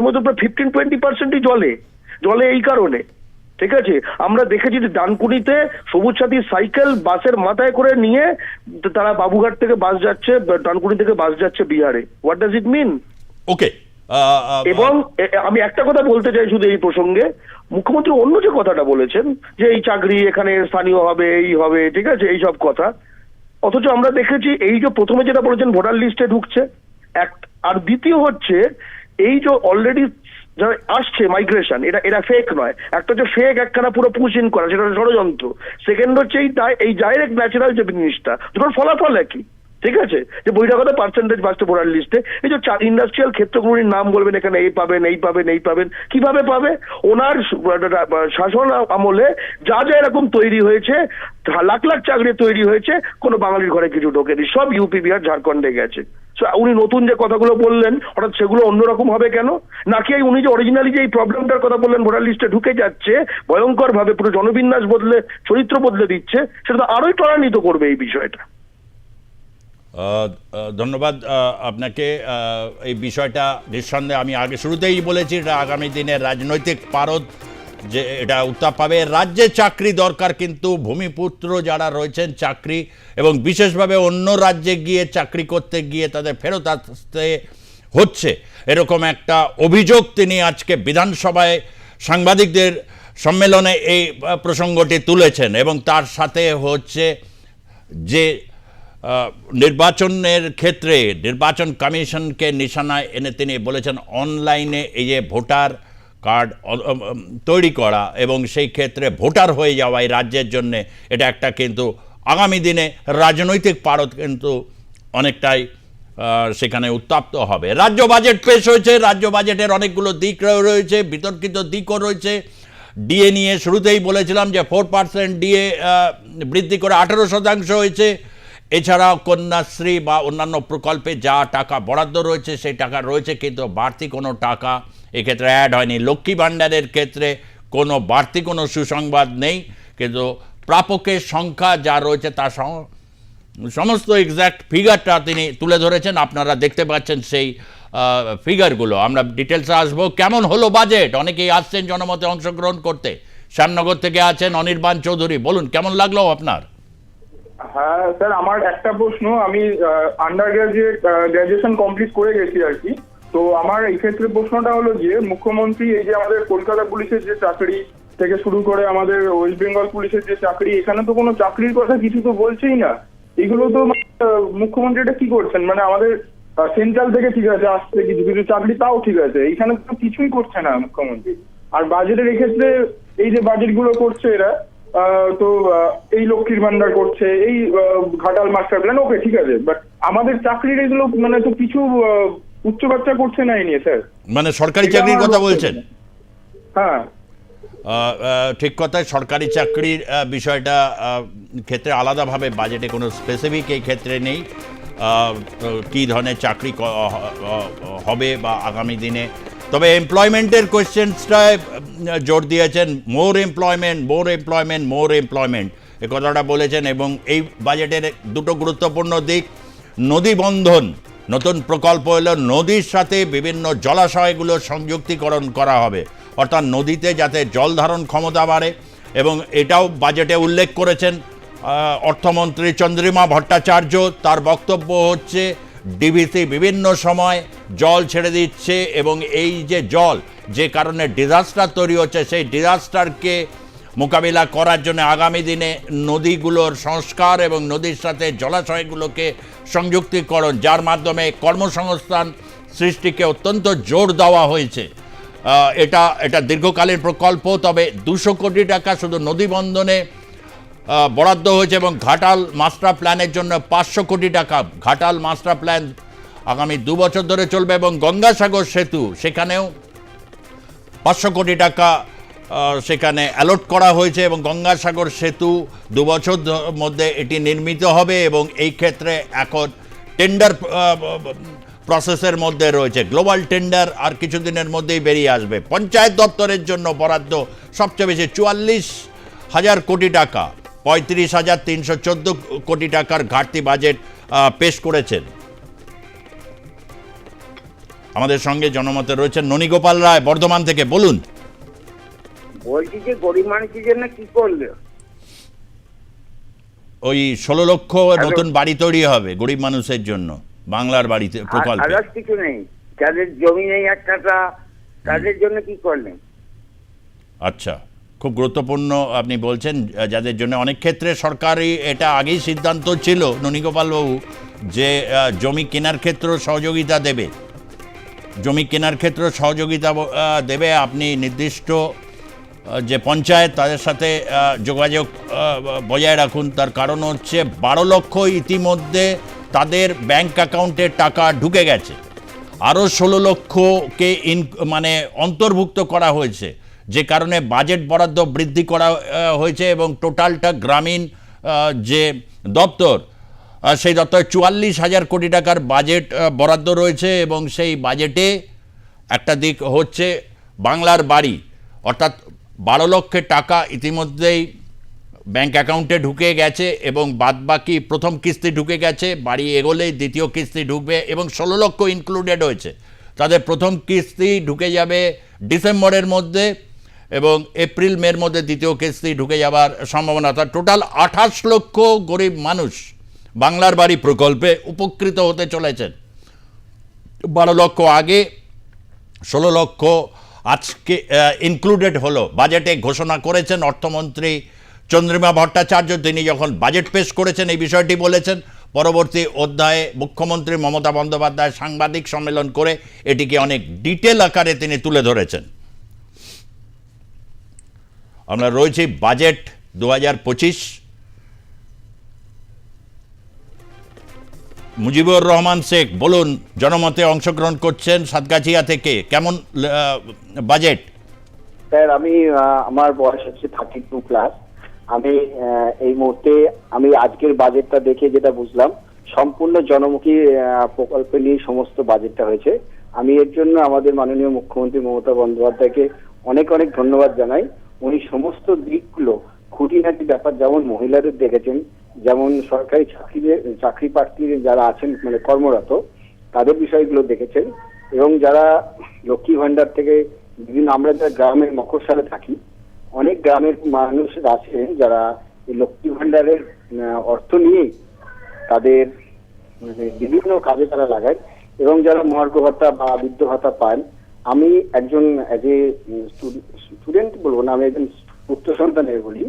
মধ্যে প্রায় 15-20% জলে এই কারণে, ঠিক আছে? আমরা দেখেছি যে ডানকুনিতে সবুজ সাথী সাইকেল বাসের মাথায় করে নিয়ে তারা বাবুঘাট থেকে বাস যাচ্ছে, ডানকুনি থেকে বাস যাচ্ছে বিহারে। হোয়াট ডাজ ইট মিন? ওকে। এবং আমি একটা কথা বলতে চাই শুধু এই প্রসঙ্গে, মুখ্যমন্ত্রী অন্য যে কথাটা বলেছেন যে এই চাকরি এখানে স্থানীয় হবে, এই হবে, ঠিক আছে, এইসব কথা, অথচ আমরা দেখেছি এই যে প্রথমে যেটা বলেছেন ভোটার লিস্টে ঢুকছে, আর দ্বিতীয় হচ্ছে এই যে অলরেডি যারা আসছে মাইগ্রেশন, এটা ফেক নয়। একটা হচ্ছে ফেক, একখানা পুরো পুশ ইন করা, সেটা হচ্ছে ষড়যন্ত্র। সেকেন্ড হচ্ছে এই ডাইরেক্ট ন্যাচারাল যে জিনিসটা, দুটোর ফলাফল একই, ঠিক আছে? যে বহিরাগত পার্সেন্টেজ বাড়ছে ভোটার লিস্টে। এই যে ইন্ডাস্ট্রিয়াল ক্ষেত্রগুলির নাম বলবেন এখানে, এই পাবেন, এই পাবেন, এই পাবেন, কিভাবে পাবে? ওনার শাসন আমলে যা যা এরকম তৈরি হয়েছে, লাখ লাখ চাকরি তৈরি হয়েছে, কোনো বাঙালির ঘরে কিছু ঢোকেনি, সব ইউপি, বিহার, ঝাড়খণ্ডে গেছে। উনি নতুন যে কথাগুলো বললেন হঠাৎ সেগুলো অন্যরকম হবে কেন? নাকি উনি যে অরিজিনালি যে এই প্রবলেমটার কথা বললেন ভোটার লিস্টে ঢুকে যাচ্ছে ভয়ঙ্কর ভাবে, পুরো জনবিন্যাস বদলে, চরিত্র বদলে দিচ্ছে, সেটা তো আরোই ত্বরান্বিত করবে এই বিষয়টা। ধন্যবাদ আপনাকে। এই বিষয়টা নিঃসন্দেহে আমি আগে শুরুতেই বলেছি, এটা আগামী দিনের রাজনৈতিক পারদ যে এটা উত্তাপ পাবে। রাজ্যে চাকরি দরকার, কিন্তু ভূমিপুত্র যারা রয়েছেন চাকরি এবং বিশেষভাবে অন্য রাজ্যে গিয়ে চাকরি করতে গিয়ে তাদের ফেরত আসতে হচ্ছে, এরকম একটা অভিযোগ তিনি আজকে বিধানসভায় সাংবাদিকদের সম্মেলনে এই প্রসঙ্গটি তুলেছেন। এবং তার সাথে হচ্ছে যে নির্বাচনের ক্ষেত্রে নির্বাচন কমিশনকে নিশানায় এনে তিনি বলেছেন অনলাইনে এই যে ভোটার কার্ড তৈরি করা এবং সেই ক্ষেত্রে ভোটার হয়ে যাওয়া এই রাজ্যের জন্য এটা একটা কিন্তু আগামী দিনে রাজনৈতিক পারদ কিন্তু অনেকটাই সেখানে উত্তপ্ত হবে। রাজ্য বাজেট পেশ হয়েছে, রাজ্য বাজেটের অনেকগুলো দিক রয়েছে, বিতর্কিত দিকও রয়েছে। ডিএ নিয়ে শুরুতেই বলেছিলাম যে 4% ডিএ বৃদ্ধি করে 18% হয়েছে। এছাড়াও কন্যাশ্রী বা অন্যান্য প্রকল্পে যা টাকা বরাদ্দ রয়েছে সেই টাকা রয়েছে, কিন্তু বাড়তি কোনো টাকা এক্ষেত্রে অ্যাড হয়নি। লক্ষ্মী ভাণ্ডারের ক্ষেত্রে কোনো বাড়তি কোনো সুসংবাদ নেই, কিন্তু প্রাপকের সংখ্যা যা রয়েছে তার সমস্ত এক্স্যাক্ট ফিগারটা তিনি তুলে ধরেছেন। আপনারা দেখতে পাচ্ছেন সেই ফিগারগুলো। আমরা ডিটেলসে আসবো। কেমন হলো বাজেট? অনেকেই আসছেন জনমতে অংশগ্রহণ করতে। শ্যামনগর থেকে আছেন অনির্বাণ চৌধুরী, বলুন কেমন লাগলো আপনার? হ্যাঁ স্যার, আমার একটা প্রশ্ন। আমি আন্ডার গ্রাজুয়েশন কমপ্লিট করে গেছি আর কি। তো আমার এই ক্ষেত্রে প্রশ্নটা হলো যে মুখ্যমন্ত্রী এই যে আমাদের কলকাতা পুলিশের যে চাকরি থেকে শুরু করে আমাদের ওয়েস্ট বেঙ্গল পুলিশের যে চাকরি, এখানে তো কোনো চাকরির কথা কিছু তো বলছেই না। এগুলো তো মুখ্যমন্ত্রী এটা কি করছেন? মানে আমাদের সেন্ট্রাল থেকে ঠিক আছে আসছে কিছু কিছু চাকরি, তাও ঠিক আছে, এখানে তো কিছুই করছে না মুখ্যমন্ত্রী। আর বাজেটের এক্ষেত্রে এই যে বাজেটগুলো করছে এরা, তো এই লক্ষ্মীর ভান্ডার করছে, এই ঘাটাল মাস্টার প্ল্যান, ওকে ঠিক আছে, বাট আমাদের চাকরির এগুলো মানে তো কিছু উচ্চবাচ্চা করছে না এই নিয়ে স্যার। মানে সরকারি চাকরির কথা বলছেন? হ্যাঁ ঠিক কথায়, সরকারি চাকরির বিষয়টা ক্ষেত্রে আলাদাভাবে বাজেটে কোনো স্পেসিফিক এই ক্ষেত্রে নেই কী ধরনের চাকরি হবে বা আগামী দিনে। তবে এমপ্লয়মেন্টের কোয়েশ্চেন্সটায় জোর দিয়েছেন, মোর এমপ্লয়মেন্ট, মোর এমপ্লয়মেন্ট, মোর এমপ্লয়মেন্ট, এ কথাটা বলেছেন। এবং এই বাজেটের দুটো গুরুত্বপূর্ণ দিক, নদী বন্ধন, নতুন প্রকল্প হলো নদীর সাথে বিভিন্ন জলাশয়গুলো সংযুক্তিকরণ করা হবে, অর্থাৎ নদীতে যাতে জল ধারণ ক্ষমতা বাড়ে। এবং এটাও বাজেটে উল্লেখ করেছেন অর্থমন্ত্রী চন্দ্রিমা ভট্টাচার্য। তার বক্তব্য হচ্ছে ডিভিসি বিভিন্ন সময় জল ছেড়ে দিচ্ছে এবং এই যে জল যে কারণে ডিজাস্টার তৈরি হচ্ছে, সেই ডিজাস্টারকে মোকাবিলা করার জন্য আগামী দিনে নদীগুলোর সংস্কার এবং নদীর সাথে জলাশয়গুলোকে সংযুক্তিকরণ, যার মাধ্যমে কর্মসংস্থান সৃষ্টিকে অত্যন্ত জোর দেওয়া হয়েছে। এটা দীর্ঘকালীন প্রকল্প। তবে 200 কোটি টাকা শুধু নদী বন্ধনে বরাদ্দ হয়েছে এবং ঘাটাল মাস্টার প্ল্যানের জন্য 500 কোটি টাকা। ঘাটাল মাস্টার প্ল্যান আগামী 2 বছর ধরে চলবে এবং গঙ্গাসাগর সেতু, সেখানেও 500 কোটি টাকা সেখানে অ্যালট করা হয়েছে এবং গঙ্গাসাগর সেতু 2 বছর মধ্যে এটি নির্মিত হবে এবং এই ক্ষেত্রে এখন টেন্ডার প্রসেসের মধ্যে রয়েছে। গ্লোবাল টেন্ডার আর কিছুদিনের মধ্যেই বেরিয়ে আসবে। পঞ্চায়েত দপ্তরের জন্য বরাদ্দ সবচেয়ে বেশি 44,000 কোটি টাকা, 35,314 কোটি টাকার ঘাটতি বাজেট পেশ করেছেন। আমাদের সঙ্গে জনমতে রয়েছেন ননীগোপাল রায় বর্ধমান থেকে, বলুন। বলছি যে গরিব মানুষের জন্য কি করলে? ওই 16 লক্ষ নতুন বাড়ি তৈরি হবে গরিব মানুষের জন্য, বাংলার বাড়িতে প্রকল্প। আর কিছু নেই, যাদের জমি নেই এক কাঠা, তাদের জন্য কি করলেন? আচ্ছা, খুব গুরুত্বপূর্ণ আপনি বলছেন, যাদের জন্য অনেক ক্ষেত্রে সরকারি এটা আগেই সিদ্ধান্ত ছিল ননীগোপাল বাবু যে জমি কেনার ক্ষেত্রেও সহযোগিতা দেবে, জমি কেনার ক্ষেত্রে সহযোগিতা দেবে, আপনি নির্দিষ্ট যে পঞ্চায়েত তাদের সাথে যোগাযোগ বজায় রাখুন। তার কারণ হচ্ছে 12 লক্ষ ইতিমধ্যে তাদের ব্যাংক অ্যাকাউন্টে টাকা ঢুকে গেছে, আরও 16 লক্ষকে মানে অন্তর্ভুক্ত করা হয়েছে, যে কারণে বাজেট বরাদ্দ বৃদ্ধি করা হয়েছে এবং টোটালটা গ্রামীণ যে দপ্তর সেই দপ্তরে 44,000 কোটি টাকার বাজেট বরাদ্দ রয়েছে। এবং সেই বাজেটে একটা দিক হচ্ছে বাংলার বাড়ি, অর্থাৎ 12 লক্ষের টাকা ইতিমধ্যেই ব্যাংক অ্যাকাউন্টে ঢুকে গেছে এবং বাদবাকি প্রথম কিস্তি ঢুকে গেছে, বাড়ি এগোলেই দ্বিতীয় কিস্তি ঢুকবে এবং 16 লক্ষ ইনক্লুডেড হয়েছে। তাদের প্রথম কিস্তি ঢুকে যাবে ডিসেম্বরের মধ্যে এবং এপ্রিল মের মধ্যে দ্বিতীয় কিস্তি ঢুকে যাওয়ার সম্ভাবনা। অর্থাৎ টোটাল 28 লক্ষ গরিব মানুষ বাংলার বাড়ি প্রকল্পে উপকৃত হতে চলেছেন। 12 লক্ষ আগে, 16 লক্ষ আজকে ইনক্লুডেড হলো। বাজেটে ঘোষণা করেছেন অর্থমন্ত্রী চন্দ্রিমা ভট্টাচার্য, তিনি যখন বাজেট পেশ করেছেন এই বিষয়টি বলেছেন। পরবর্তী অধ্যায়ে মুখ্যমন্ত্রী মমতা বন্দ্যোপাধ্যায় সাংবাদিক সম্মেলন করে এটিকে অনেক ডিটেল আকারে তিনি তুলে ধরেছেন। আমরা রয়েছি বাজেট 2025। মুজিবুর রহমান শেখ, বলুন, জনমতে অংশগ্রহণ করছেন সাতগাছিয়া থেকে, কেমন বাজেট? স্যার, আমি আমার বয়স হচ্ছে 32+। আমি এই মুহূর্তে আমি আজকের বাজেটটা দেখে যেটা বুঝলাম, সম্পূর্ণ জনমুখী প্রকল্প নিয়ে সমস্ত বাজেটটা হয়েছে। আমি এর জন্য আমাদের মাননীয় মুখ্যমন্ত্রী মমতা বন্দ্যোপাধ্যায়কে অনেক অনেক ধন্যবাদ জানাই। উনি সমস্ত দিকগুলো, খুঁটিনাটি ব্যাপার, যেমন মহিলাদের দেখেছেন, যেমন সরকারি চাকরি প্রার্থী যারা আছেন মানে কর্মরত তাদের বিষয়গুলো দেখেছেন, এবং যারা লক্ষ্মী ভান্ডার থেকে বিভিন্ন, আমরা যারা গ্রামের মফস্বলে থাকি, অনেক গ্রামের মানুষ আছেন যারা এই লক্ষ্মী ভান্ডারের অর্থ নিয়ে তাদের বিভিন্ন কাজে তারা লাগায়, এবং যারা মহার্ঘ ভাতা বা বৃদ্ধ ভাতা পান। আমি একজন অ্যাজ এ স্টুডেন্ট বলবো না, আমি একজন পুত্র সন্তানের বলি,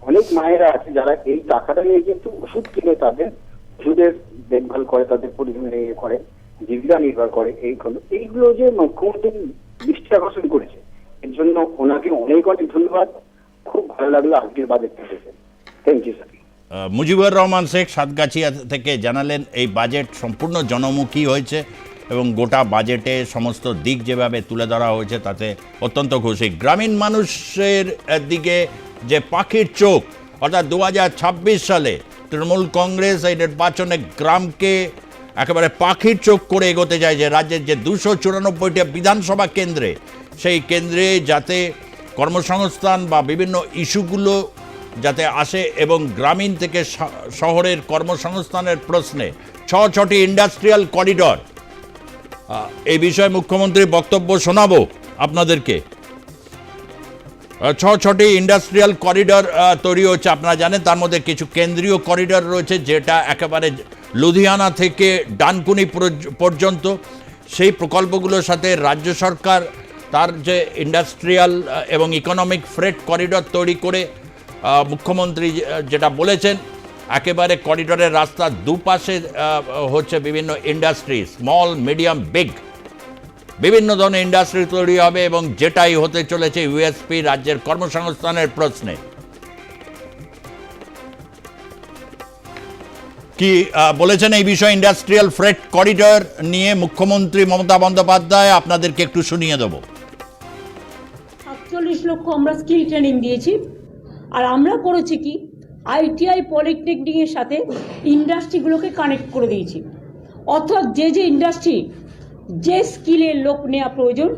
অনেক মায়েরা আছে যারা এই টাকাটা নিয়ে কিন্তু ওষুধ কিনে তাদের ওষুধের দেখভাল করে, তাদের পরিবার করে, জীবিকা নির্ভর করে। এইগুলো যে মুখ্যমন্ত্রী দৃষ্টি আকর্ষণ করেছে, এর জন্য ওনাকে অনেক অনেক ধন্যবাদ। খুব ভালো লাগলো আজকের বাজেটটা দেখে। Thank you sir. Mujibur Rahman Sheikh Satgachhia থেকে জানালেন এই বাজেট সম্পূর্ণ জনমুখী হয়েছে এবং গোটা বাজেটে সমস্ত দিক যেভাবে তুলে ধরা হয়েছে তাতে অত্যন্ত খুশি। গ্রামীণ মানুষের দিকে যে পাখির চোখ, অর্থাৎ 2026 সালে তৃণমূল কংগ্রেস এই নির্বাচনে গ্রামকে একেবারে পাখির চোখ করে এগোতে চায়, যে রাজ্যের যে 294টা বিধানসভা কেন্দ্রে, সেই কেন্দ্রে যাতে কর্মসংস্থান বা বিভিন্ন ইস্যুগুলো যাতে আসে এবং গ্রামীণ থেকে শহরের কর্মসংস্থানের প্রশ্নে 6টি ইন্ডাস্ট্রিয়াল করিডর, এই বিষয়ে মুখ্যমন্ত্রীর বক্তব্য শোনাবো আপনাদেরকে। 6টি ইন্ডাস্ট্রিয়াল করিডর তৈরি হচ্ছে, আপনারা জানেন। তার মধ্যে কিছু কেন্দ্রীয় করিডর রয়েছে যেটা একেবারে লুধিয়ানা থেকে ডানকুনি পর্যন্ত। সেই প্রকল্পগুলোর সাথে রাজ্য সরকার তার যে ইন্ডাস্ট্রিয়াল এবং ইকোনমিক ফ্রেট করিডর তৈরি করে মুখ্যমন্ত্রী যেটা বলেছেন, একেবারে করিডরের রাস্তার দুপাশে হচ্ছে বিভিন্ন ইন্ডাস্ট্রি, স্মল, মিডিয়াম, বিগ, বিভিন্ন ধরনের ইন্ডাস্ট্রি তৈরি হবে এবং যেটাই হতে চলেছে ইউএসপি রাজ্যের কর্মসংস্থানের প্রশ্নে। কি বলেছেন এই বিষয়ে ইন্ডাস্ট্রিয়াল ফ্রেট করিডর নিয়ে মুখ্যমন্ত্রী মমতা বন্দ্যোপাধ্যায়? আপনাদেরকে একটু শুনিয়ে দেবো। 47 লক্ষ আমরা স্কিল ট্রেনিং দিয়েছি, আর আমরা করেছি কি, ITI পলিটেকনিকের সাথে ইন্ডাস্ট্রিগুলোকে কানেক্ট করে দিয়েছি। অর্থাৎ যে যে ইন্ডাস্ট্রি, যে স্কিলের লোক নেওয়া প্রয়োজন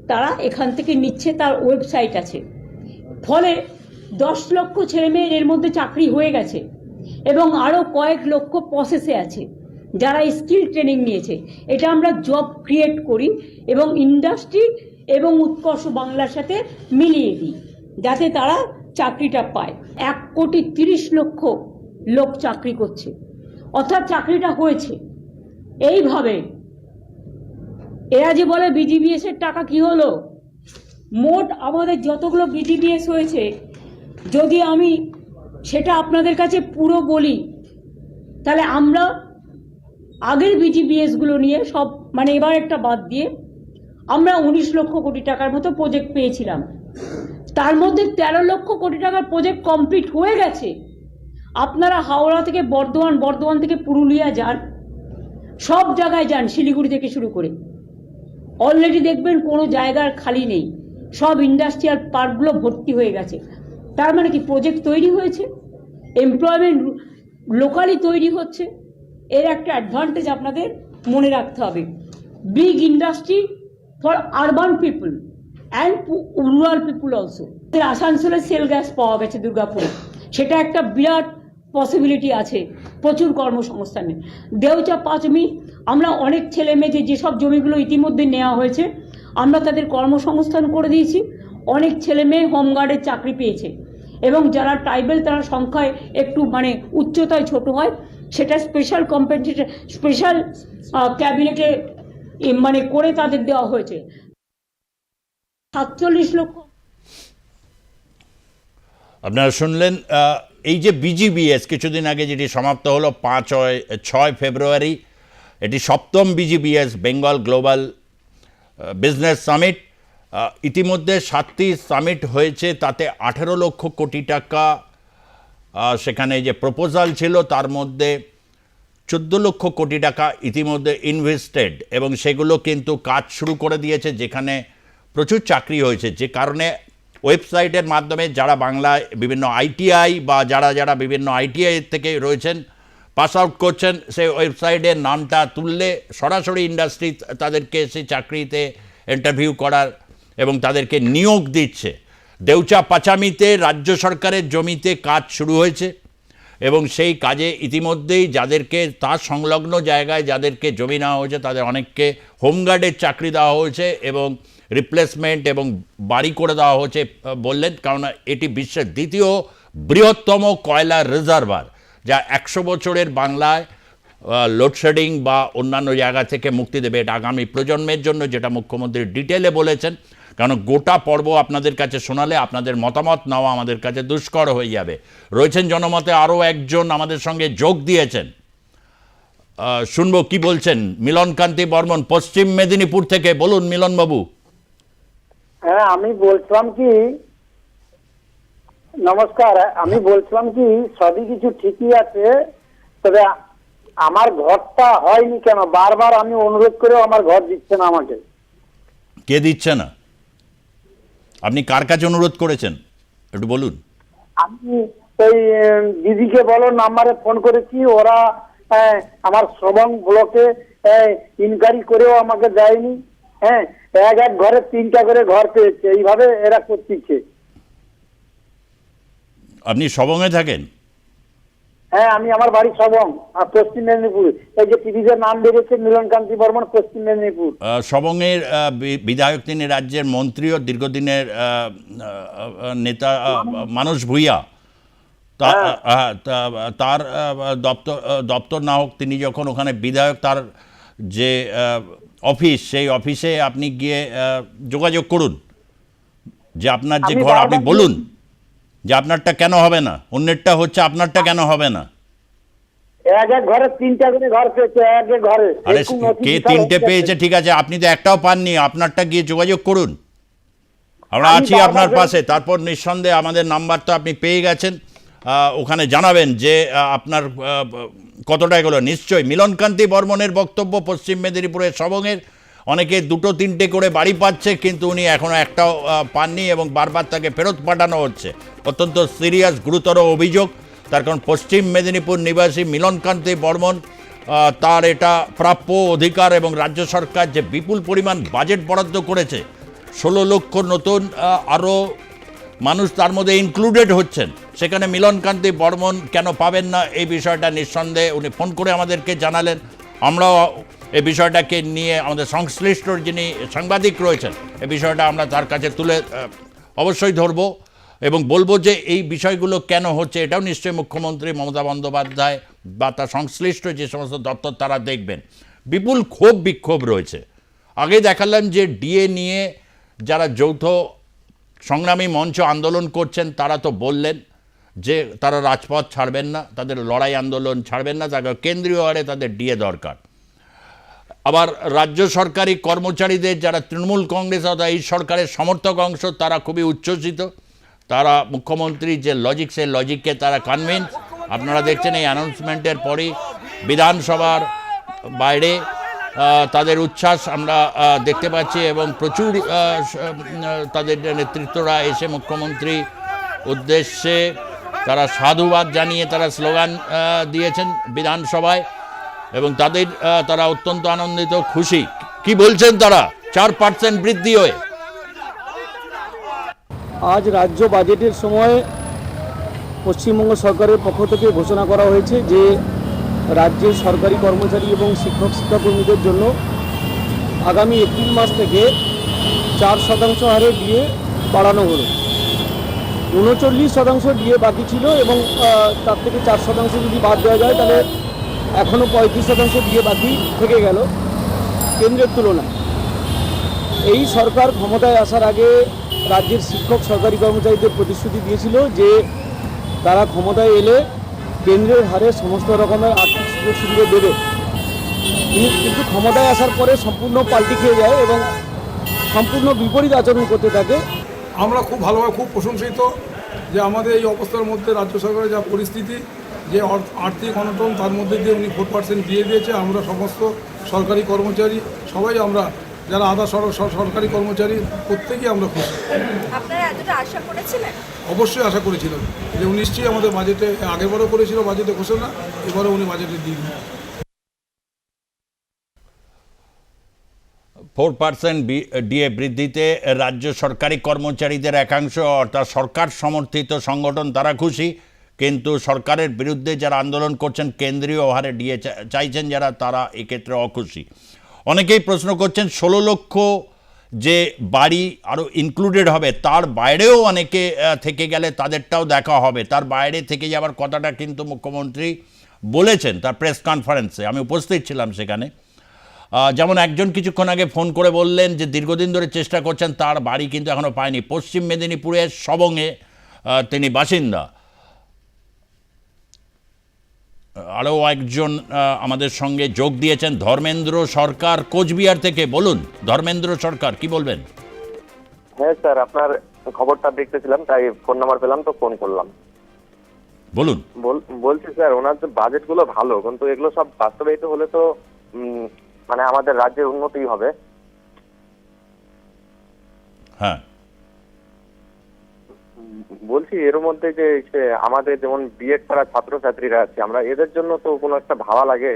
তারা এখান থেকে নিচ্ছে, তার ওয়েবসাইট আছে। ফলে 10 লক্ষ ছেলেমেয়ের এর মধ্যে চাকরি হয়ে গেছে এবং আরও কয়েক লক্ষ প্রসেসে আছে যারা স্কিল ট্রেনিং নিয়েছে। এটা আমরা জব ক্রিয়েট করি এবং ইন্ডাস্ট্রি এবং উৎকর্ষ বাংলার সাথে মিলিয়ে দিই যাতে তারা চাকরিটা পায়। 1,30 লক্ষ লোক চাকরি করছে, অর্থাৎ চাকরিটা হয়েছে। এইভাবে এরা যে বলে BGBS এর টাকা কি হলো, মোট আমাদের যতগুলো BGBS হয়েছে, যদি আমি সেটা আপনাদের কাছে পুরো বলি তাহলে আমরা আগের BGBS গুলো নিয়ে সব, মানে এবার একটা বাদ দিয়ে আমরা 19 লক্ষ কোটি টাকার মতো প্রজেক্ট পেয়েছিলাম। তার মধ্যে 13 লক্ষ কোটি টাকার প্রজেক্ট কমপ্লিট হয়ে গেছে। আপনারা হাওড়া থেকে বর্ধমান, বর্ধমান থেকে পুরুলিয়া যান, সব জায়গায় যান, শিলিগুড়ি থেকে শুরু করে, অলরেডি দেখবেন কোনো জায়গার খালি নেই, সব ইন্ডাস্ট্রিয়াল পার্কগুলো ভর্তি হয়ে গেছে। তার মানে কি প্রজেক্ট তৈরি হয়েছে, এমপ্লয়মেন্ট লোকালি তৈরি হচ্ছে। এর একটা অ্যাডভান্টেজ আপনাদের মনে রাখতে হবে। Big industry for urban people and rural people also. আসানসোলে সেল গ্যাস পাওয়া গেছে দুর্গাপুরে, সেটা একটা বিরাট পসিবিলিটি আছে, প্রচুর কর্মসংস্থানের। দেউচা পাঁচমি, আমরা অনেক ছেলে মেয়ে যেসব জমিগুলো ইতিমধ্যে নেওয়া হয়েছে, আমরা তাদের কর্মসংস্থান করে দিয়েছি। অনেক ছেলে মেয়ে হোমগার্ডের চাকরি পেয়েছে, এবং যারা ট্রাইবেল তারা সংখ্যায় একটু মানে উচ্চতায় ছোট হয়, সেটা স্পেশাল কম্পেনসেশন, স্পেশাল ক্যাবিনেটে মানে করে তাদের দেওয়া হয়েছে। 47 লক্ষ। আপনারা শুনলেন এই যে বিজিবিএস কিছুদিন আগে যেটি সমাপ্ত হলো 5-6 ফেব্রুয়ারি, এটি 7ম BGBS Bengal global business summit. ইতিমধ্যে 7টি সামিট হয়েছে, তাতে 18 লক্ষ কোটি টাকা সেখানে যে প্রপোজাল ছিল তার মধ্যে 14 লক্ষ কোটি টাকা ইতিমধ্যে ইনভেস্টেড, এবং সেগুলো কিন্তু কাজ শুরু করে দিয়েছে, যেখানে প্রচুর চাকরি হয়েছে। যে কারণে ওয়েবসাইটের মাধ্যমে যারা বাংলায় বিভিন্ন আইটিআই বা যারা বিভিন্ন আইটিআই থেকে রয়েছেন, পাস আউট করছেন, সেই ওয়েবসাইটের নামটা তুললে সরাসরি ইন্ডাস্ট্রি তাদেরকে সেই চাকরিতে ইন্টারভিউ করার এবং তাদেরকে নিয়োগ দিচ্ছে। দেউচা পাচামিতে রাজ্য সরকারের জমিতে কাজ শুরু হয়েছে, এবং সেই কাজে ইতিমধ্যেই যাদেরকে তার সংলগ্ন জায়গায় যাদেরকে জমি নেওয়া হয়েছে তাদের অনেককে হোমগার্ডের চাকরি দেওয়া হয়েছে এবং রিপ্লেসমেন্ট এবং বাড়ি করে দেওয়া হয়েছে বললেন। কারণ এটি বিশ্বের দ্বিতীয় বৃহত্তম কয়লা রিজার্ভার, যা 100 বছরের বাংলায় লোডশেডিং বা অন্যান্য জায়গা থেকে মুক্তি দেবে। এটা আগামী প্রজন্মের জন্য, যেটা মুখ্যমন্ত্রী ডিটেলে বলেছেন। কারণ গোটা পর্ব আপনাদের কাছে শোনালে আপনাদের মতামত নেওয়া আমাদের কাছে দুষ্কর হয়ে যাবে। রয়েছেন জনমতে আরও একজন আমাদের সঙ্গে যোগ দিয়েছেন, শুনবো কি বলছেন। মিলনকান্তি বর্মন পশ্চিম মেদিনীপুর থেকে। বলুন মিলনবাবু। হ্যাঁ, আমি বলছিলাম কি, নমস্কার, আমি বলছিলাম কি সবই কিছু ঠিকই আছে, তবে আমার ঘরটা হয়নি কেন? বারবার আমি অনুরোধ করেও আমার ঘর দিচ্ছে না আমাকে। কে দিচ্ছে না? আপনি কার কাছে অনুরোধ করেছেন একটু বলুন। আমি ওই দিদিকে বলো নাম্বারে ফোন করেছি, ওরা আমার শ্রবণ ব্লকে ইনকোয়ারি করেও আমাকে দেয়নি। হ্যাঁ, এক ঘরে 3টা করে ঘর পেয়েছে, এইভাবে এরা করছে। আপনি সবংয়ে থাকেন? হ্যাঁ, আমি আমার বাড়ি সবং, পশ্চিম মেদিনীপুর। এই যে টিভিতে নাম বেরিয়েছে মিলনকান্তি বর্মন, পশ্চিম মেদিনীপুর। সবংয়ের বিধায়ক তিনি, রাজ্যের মন্ত্রীও দীর্ঘদিনের নেতা মানস ভূঁইয়া। তার দপ্তর না হোক, তিনি যখন ওখানে বিধায়ক, তার যে অফিস, সেই অফিসে আপনি গিয়ে যোগাযোগ করুন যে আপনার যে ঘর, আপনি বলুন যে আপনারটা কেন হবে না, অন্যেরটা হচ্ছে, আপনারটা কেন হবে না। এক ঘরে 3টা করে ঘর পেয়েছে, এক ঘরে। আরে কে 3টে পেয়েছে ঠিক আছে, আপনি তো একটাও পাননি, আপনারটা গিয়ে যোগাযোগ করুন, আমরা আছি আপনার পাশে। তারপর নিঃসন্দেহে আমাদের নাম্বার তো আপনি পেয়ে গেছেন, ওখানে জানাবেন যে আপনার কতটা এগুলো। নিশ্চয়ই মিলনকান্তি বর্মনের বক্তব্য, পশ্চিম মেদিনীপুরের সবংয়ের অনেকে 2-3টে করে বাড়ি পাচ্ছে, কিন্তু উনি এখনও একটাও পাননি এবং বারবার তাকে ফেরত পাঠানো হচ্ছে। অত্যন্ত সিরিয়াস, গুরুতর অভিযোগ। তার কারণ পশ্চিম মেদিনীপুর নিবাসী মিলনকান্তি বর্মন, তার এটা প্রাপ্য অধিকার, এবং রাজ্য সরকার যে বিপুল পরিমাণ বাজেট বরাদ্দ করেছে, 16 লক্ষ নতুন আরও মানুষ তার মধ্যে ইনক্লুডেড হচ্ছেন, সেখানে মিলনকান্তি বর্মন কেন পাবেন না, এই বিষয়টা নিঃসন্দেহে উনি ফোন করে আমাদেরকে জানালেন। আমরাও এই বিষয়টাকে নিয়ে আমাদের সংশ্লিষ্ট যিনি সাংবাদিক রয়েছেন, এই বিষয়টা আমরা তার কাছে তুলে অবশ্যই ধরব এবং বলবো যে এই বিষয়গুলো কেন হচ্ছে, এটাও নিশ্চয়ই মুখ্যমন্ত্রী মমতা বন্দ্যোপাধ্যায় বা তার সংশ্লিষ্ট যে সমস্ত দপ্তর তারা দেখবেন। বিপুল ক্ষোভ বিক্ষোভ রয়েছে। আগে দেখালাম যে ডিএ নিয়ে যারা যৌথ সংগ্রামী মঞ্চ আন্দোলন করছেন, তারা তো বললেন যে তারা রাজপথ ছাড়বেন না, তাদের লড়াই আন্দোলন ছাড়বেন না, তাকে কেন্দ্রীয় হারে তাদের ডিএ দরকার। আবার রাজ্য সরকারি কর্মচারীদের যারা তৃণমূল কংগ্রেস অথবা এই সরকারের সমর্থক অংশ তারা খুবই উচ্ছ্বসিত, তারা মুখ্যমন্ত্রীর যে লজিক সেই লজিককে তারা কনভিন্স। আপনারা দেখছেন এই অ্যানাউন্সমেন্টের পরই বিধানসভার বাইরে তাদের উচ্ছ্বাস আমরা দেখতে পাচ্ছি এবং প্রচুর তাদের নেতৃত্বরা এসে মুখ্যমন্ত্রী উদ্দেশ্যে তারা সাধুবাদ জানিয়ে তারা স্লোগান দিয়েছেন বিধানসভায় এবং তারা অত্যন্ত আনন্দিত, খুশি। কি বলছেন তারা 4% বৃদ্ধি হয়ে? আজ রাজ্য বাজেটের সময় পশ্চিমবঙ্গ সরকারের পক্ষ থেকে ঘোষণা করা হয়েছে যে রাজ্যের সরকারি কর্মচারী এবং শিক্ষাকর্মীদের জন্য আগামী এপ্রিল মাস থেকে 4% হারে ডিএ বাড়ানো হলো। 39% ডিএ বাকি ছিল এবং তার থেকে 4% যদি বাদ দেওয়া যায় তাহলে এখনও 35% ডিএ বাকি থেকে গেল কেন্দ্রের তুলনায়। এই সরকার ক্ষমতায় আসার আগে রাজ্যের শিক্ষক সরকারি কর্মচারীদের প্রতিশ্রুতি দিয়েছিল যে তারা ক্ষমতায় এলে কেন্দ্রের হারে সমস্ত রকমের আর্থিক সুযোগ সুবিধা দেবে, কিন্তু ক্ষমতায় আসার পরে সম্পূর্ণ পাল্টি খেয়ে যায় এবং সম্পূর্ণ বিপরীত আচরণ করতে থাকে। আমরা খুব ভালোভাবে খুব প্রশংসিত যে আমাদের এই অবস্থার মধ্যে রাজ্য সরকারের যা পরিস্থিতি, যে আর্থিক অনটন, তার মধ্যে দিয়ে উনি 4% দিয়ে দিয়েছে। আমরা সমস্ত সরকারি কর্মচারী সবাই, আমরা যারা আধা সরকারি কর্মচারী প্রত্যেকেই আমরা খুশি। আপনারা এতটা আশা করেছিলেন? অবশ্যই আশা করেছিলাম যে উনি নিশ্চয়ই আমাদের বাজেটে, আগেরবারও করেছিল বাজেটে ঘোষণা, এবারও উনি বাজেটে দিয়ে দিন। 4% ডিএ বৃদ্ধিতে রাজ্য সরকারি কর্মচারীদের একাংশ অর্থাৎ সরকার সমর্থিত সংগঠন তারা খুশি, কিন্তু সরকারের বিরুদ্ধে যারা আন্দোলন করছেন কেন্দ্রীয় হারে ডিএ চাইছেন যারা, তারা এক্ষেত্রে অখুশি। অনেকেই প্রশ্ন করছেন 16 লক্ষ যে বাড়ি আরও ইনক্লুডেড হবে তার বাইরেও অনেকে থেকে গেলে তাদেরটাও দেখা হবে, তার বাইরে থেকে যাওয়ার কথাটা কিন্তু মুখ্যমন্ত্রী বলেছেন তার প্রেস কনফারেন্সে, আমি উপস্থিত ছিলাম সেখানে। যেমন একজন কিছুক্ষণ আগে ফোন করে বললেন যে দীর্ঘদিন ধরে চেষ্টা করছেন, তার বাড়ি কিন্তু এখনও পায়নি। পশ্চিম মেদিনীপুরের সবংয়ে তিনি বাসিন্দা। আরও একজন আমাদের সঙ্গে যোগ দিয়েছেন ধর্মেন্দ্র সরকার কোচবিহার থেকে। বলুন ধর্মেন্দ্র সরকার, কি বলবেন? হ্যাঁ স্যার, আপনার খবরটা দেখতেছিলাম, তাই ফোন নাম্বার পেলাম তো ফোন করলাম। বলুন। বলছি স্যার, ওনার যে বাজেটগুলো ভালো, কিন্তু এগুলো সব বাস্তবায়িত হলে তো মানে আমাদের রাজ্যের উন্নতি হবে। হ্যাঁ বলছি এর মধ্যে যে আমাদের যেমন বিএড করা ছাত্রছাত্রীরা আছে, আমরা এদের জন্য তো কোনো একটা ভাবা লাগে,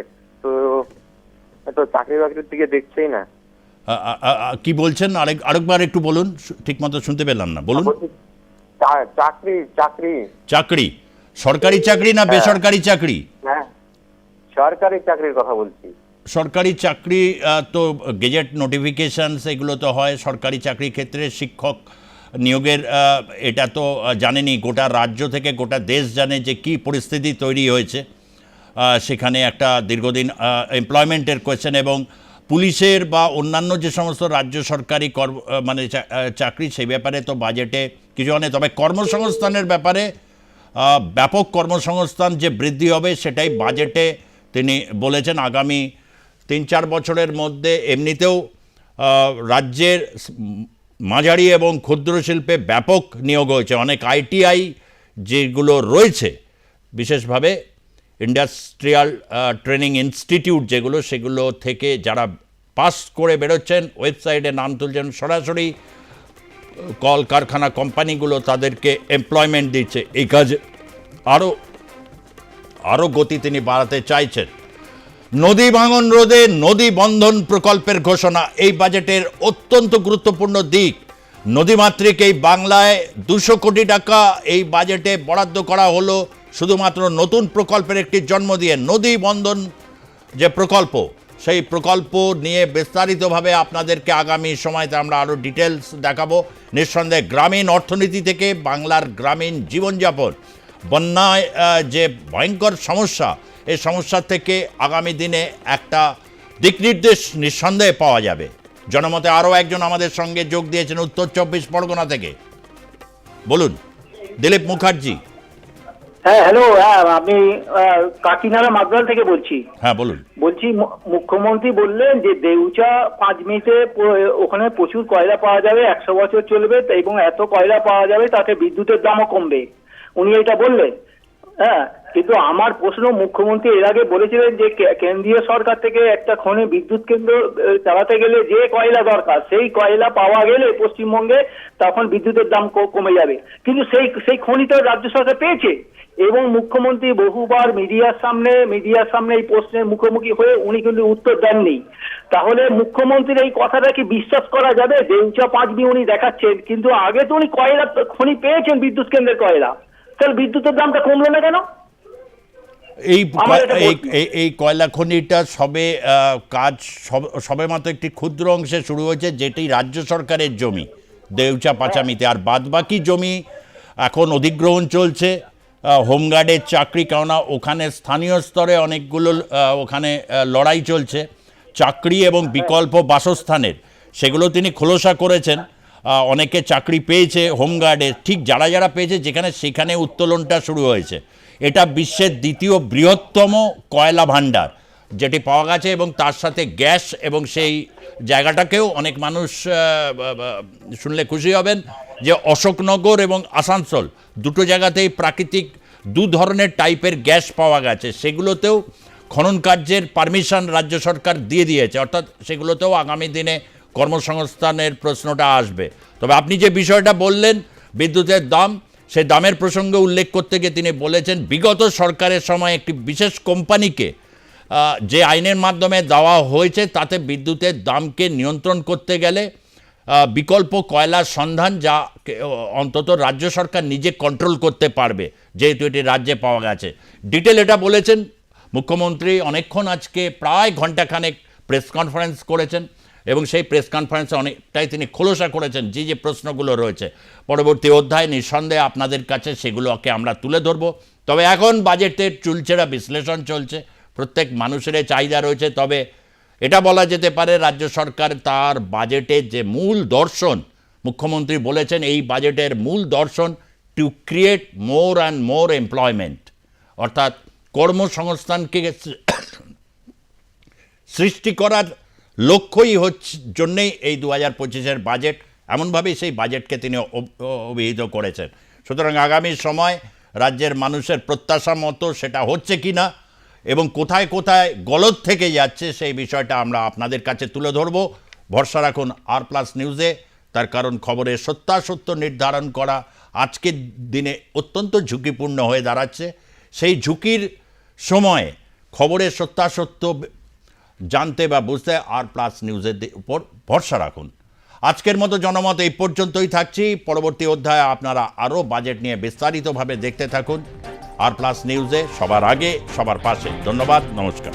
তো চাকরি বাকরির দিকে দেখছেই না। কি বলছেন আরেকবার একটু বলুন, ঠিক মতো শুনতে পেলাম না, বলুন। চাকরি চাকরি চাকরি সরকারি চাকরি না বেসরকারি চাকরি? হ্যাঁ, সরকারি চাকরির কথা বলছি। সরকারি চাকরি তো গেজেট নোটিফিকেশনস এগুলো তো হয় সরকারি চাকরির ক্ষেত্রে। শিক্ষক নিয়োগের এটা তো জানেনি, গোটা রাজ্য থেকে গোটা দেশ জানে যে কি পরিস্থিতি তৈরি হয়েছে। সেখানে একটা দীর্ঘদিন এমপ্লয়মেন্টের কোয়েশ্চেন, এবং পুলিশের বা অন্যান্য যে সমস্ত রাজ্য সরকারি মানে চাকরি, সেই ব্যাপারে তো বাজেটে কিছু নেই। তবে কর্মসংস্থানের ব্যাপারে ব্যাপক কর্মসংস্থান যে বৃদ্ধি হবে সেটাই বাজেটে তিনি বলেছেন। আগামী 3-4 বছরের মধ্যে এমনিতেও রাজ্যের মাঝারি এবং ক্ষুদ্র শিল্পে ব্যাপক নিয়োগ হয়েছে। অনেক আইটিআই যেগুলো রয়েছে, বিশেষভাবে ইন্ডাস্ট্রিয়াল ট্রেনিং ইনস্টিটিউট যেগুলো, সেগুলো থেকে যারা পাস করে বেরোচ্ছেন ওয়েবসাইটে নাম তুলছেন, সরাসরি কলকারখানা কোম্পানিগুলো তাদেরকে এমপ্লয়মেন্ট দিচ্ছে। এই কাজে আরও গতি তিনি বাড়াতে চাইছেন। নদী ভাঙন রোধে নদী বন্ধন প্রকল্পের ঘোষণা এই বাজেটের অত্যন্ত গুরুত্বপূর্ণ দিক। নদীমাতৃক এই বাংলায় 200 কোটি টাকা এই বাজেটে বরাদ্দ করা হলো শুধুমাত্র নতুন প্রকল্পের একটি জন্ম দিয়ে। নদী বন্ধন যে প্রকল্প, সেই প্রকল্প নিয়ে বিস্তারিতভাবে আপনাদেরকে আগামী সময়তে আমরা আরও ডিটেলস দেখাবো। নিঃসন্দেহে গ্রামীণ অর্থনীতি থেকে বাংলার গ্রামীণ জীবনযাপন, বন্যায় যে ভয়ঙ্কর সমস্যা, এই সমস্যা থেকে আগামী দিনে একটা দিকনির্দেশ নিঃসন্দেহে পাওয়া যাবে। জনমতে আরও একজন আমাদের সঙ্গে যোগ দিয়েছেন উত্তর 24 পরগনা থেকে। বলুন দিলীপ মুখার্জি। হ্যাঁ হ্যালো, হ্যাঁ আমি কাকিনাড়া মাদুরাল থেকে বলছি। হ্যাঁ বলুন। বলছি মুখ্যমন্ত্রী বললেন যে দেউচা 5 মিনিটে ওখানে প্রচুর কয়লা পাওয়া যাবে, 100 বছর চলবে এবং এত কয়লা পাওয়া যাবে তাতে বিদ্যুতের দামও কমবে, উনি এটা বললেন। হ্যাঁ, কিন্তু আমার প্রশ্ন, মুখ্যমন্ত্রী এর আগে বলেছিলেন যে কেন্দ্রীয় সরকার থেকে একটা খনি বিদ্যুৎ কেন্দ্র চালাতে গেলে যে কয়লা দরকার সেই কয়লা পাওয়া গেলে পশ্চিমবঙ্গে তখন বিদ্যুতের দাম কমে যাবে, কিন্তু সেই খনি তো রাজ্য সরকার পেয়েছে। এবং মুখ্যমন্ত্রী বহুবার মিডিয়ার সামনে এই প্রশ্নের মুখোমুখি হয়ে উনি কিন্তু উত্তর দেননি। তাহলে মুখ্যমন্ত্রীর এই কথাটা কি বিশ্বাস করা যাবে? দেউচা 5B উনি দেখাচ্ছেন, কিন্তু আগে তো উনি কয়লা খনি পেয়েছেন, বিদ্যুৎ কেন্দ্রের কয়লা, তাহলে বিদ্যুতের দামটা কমলো না কেন? এই কয়লা খনিটা সবে মাত্র একটি ক্ষুদ্র অংশে শুরু হয়েছে, যেটি রাজ্য সরকারের জমি দেউচা পাচামিতে, আর বাদবাকি জমি এখন অধিগ্রহণ চলছে হোমগার্ডের চাকরি, কেননা ওখানে স্থানীয় স্তরে অনেকগুলো ওখানে লড়াই চলছে চাকরি এবং বিকল্প বাসস্থানের, সেগুলো তিনি খোলসা করেছেন। অনেকে চাকরি পেয়েছে হোমগার্ডে, ঠিক যারা যারা পেয়েছে যেখানে সেখানে উত্তোলনটা শুরু হয়েছে। এটা বিশ্বের দ্বিতীয় বৃহত্তম কয়লা ভাণ্ডার যেটি পাওয়া গেছে, এবং তার সাথে গ্যাস, এবং সেই জায়গাটাকেও অনেক মানুষ শুনলে খুশি হবেন যে অশোকনগর এবং আসানসোল দুটো জায়গাতেই প্রাকৃতিক দু ধরনের টাইপের গ্যাস পাওয়া গেছে, সেগুলোতেও খনন কার্যের পারমিশন রাজ্য সরকার দিয়ে দিয়েছে, অর্থাৎ সেগুলোতেও আগামী দিনে কর্মসংস্থানের প্রশ্নটা আসবে। তবে আপনি যে বিষয়টা বললেন বিদ্যুতের দাম, সেই দামের প্রসঙ্গে উল্লেখ করতে গিয়ে তিনি বলেছেন বিগত সরকারের সময় একটি বিশেষ কোম্পানিকে যে আইনের মাধ্যমে দেওয়া হয়েছে তাতে বিদ্যুতের দামকে নিয়ন্ত্রণ করতে গেলে বিকল্প কয়লার সন্ধান, যা অন্তত রাজ্য সরকার নিজে কন্ট্রোল করতে পারবে, যেহেতু এটি রাজ্যে পাওয়া গেছে। ডিটেল এটা বলেছেন মুখ্যমন্ত্রী। অনেকক্ষণ আজকে প্রায় ঘণ্টাখানেক প্রেস কনফারেন্স করেছেন, এবং সেই প্রেস কনফারেন্সে অনেকটাই তিনি খোলসা করেছেন যে প্রশ্নগুলো রয়েছে। পরবর্তী অধ্যায় নিঃসন্দেহে আপনাদের কাছে সেগুলোকে আমরা তুলে ধরব। তবে এখন বাজেটের চুলচেরা বিশ্লেষণ চলছে, প্রত্যেক মানুষের চাহিদা রয়েছে। তবে এটা বলা যেতে পারে রাজ্য সরকার তার বাজেটের যে মূল দর্শন, মুখ্যমন্ত্রী বলেছেন এই বাজেটের মূল দর্শন to create more and more employment, অর্থাৎ কর্মসংস্থানকে সৃষ্টি করার লক্ষ্যই জন্যেই এই 2025-এর বাজেট, এমনভাবেই সেই বাজেটকে তিনি অভিহিত করেছেন। সুতরাং আগামী সময় রাজ্যের মানুষের প্রত্যাশা মতো সেটা হচ্ছে কি না এবং কোথায় কোথায় গলদ থেকে যাচ্ছে সেই বিষয়টা আমরা আপনাদের কাছে তুলে ধরব। ভরসা রাখুন R+ নিউজে, তার কারণ খবরের সত্যাসত্য নির্ধারণ করা আজকের দিনে অত্যন্ত ঝুঁকিপূর্ণ হয়ে দাঁড়াচ্ছে। সেই ঝুঁকির সময়ে খবরের সত্যাসত্য জানতে বা বুঝতে R+ নিউজের উপর ভরসা রাখুন। আজকের মতো জনমত এই পর্যন্তই থাকছি। পরবর্তী অধ্যায়ে আপনারা আরও বাজেট নিয়ে বিস্তারিতভাবে দেখতে থাকুন R+ নিউজে, সবার আগে সবার পাশে। ধন্যবাদ, নমস্কার।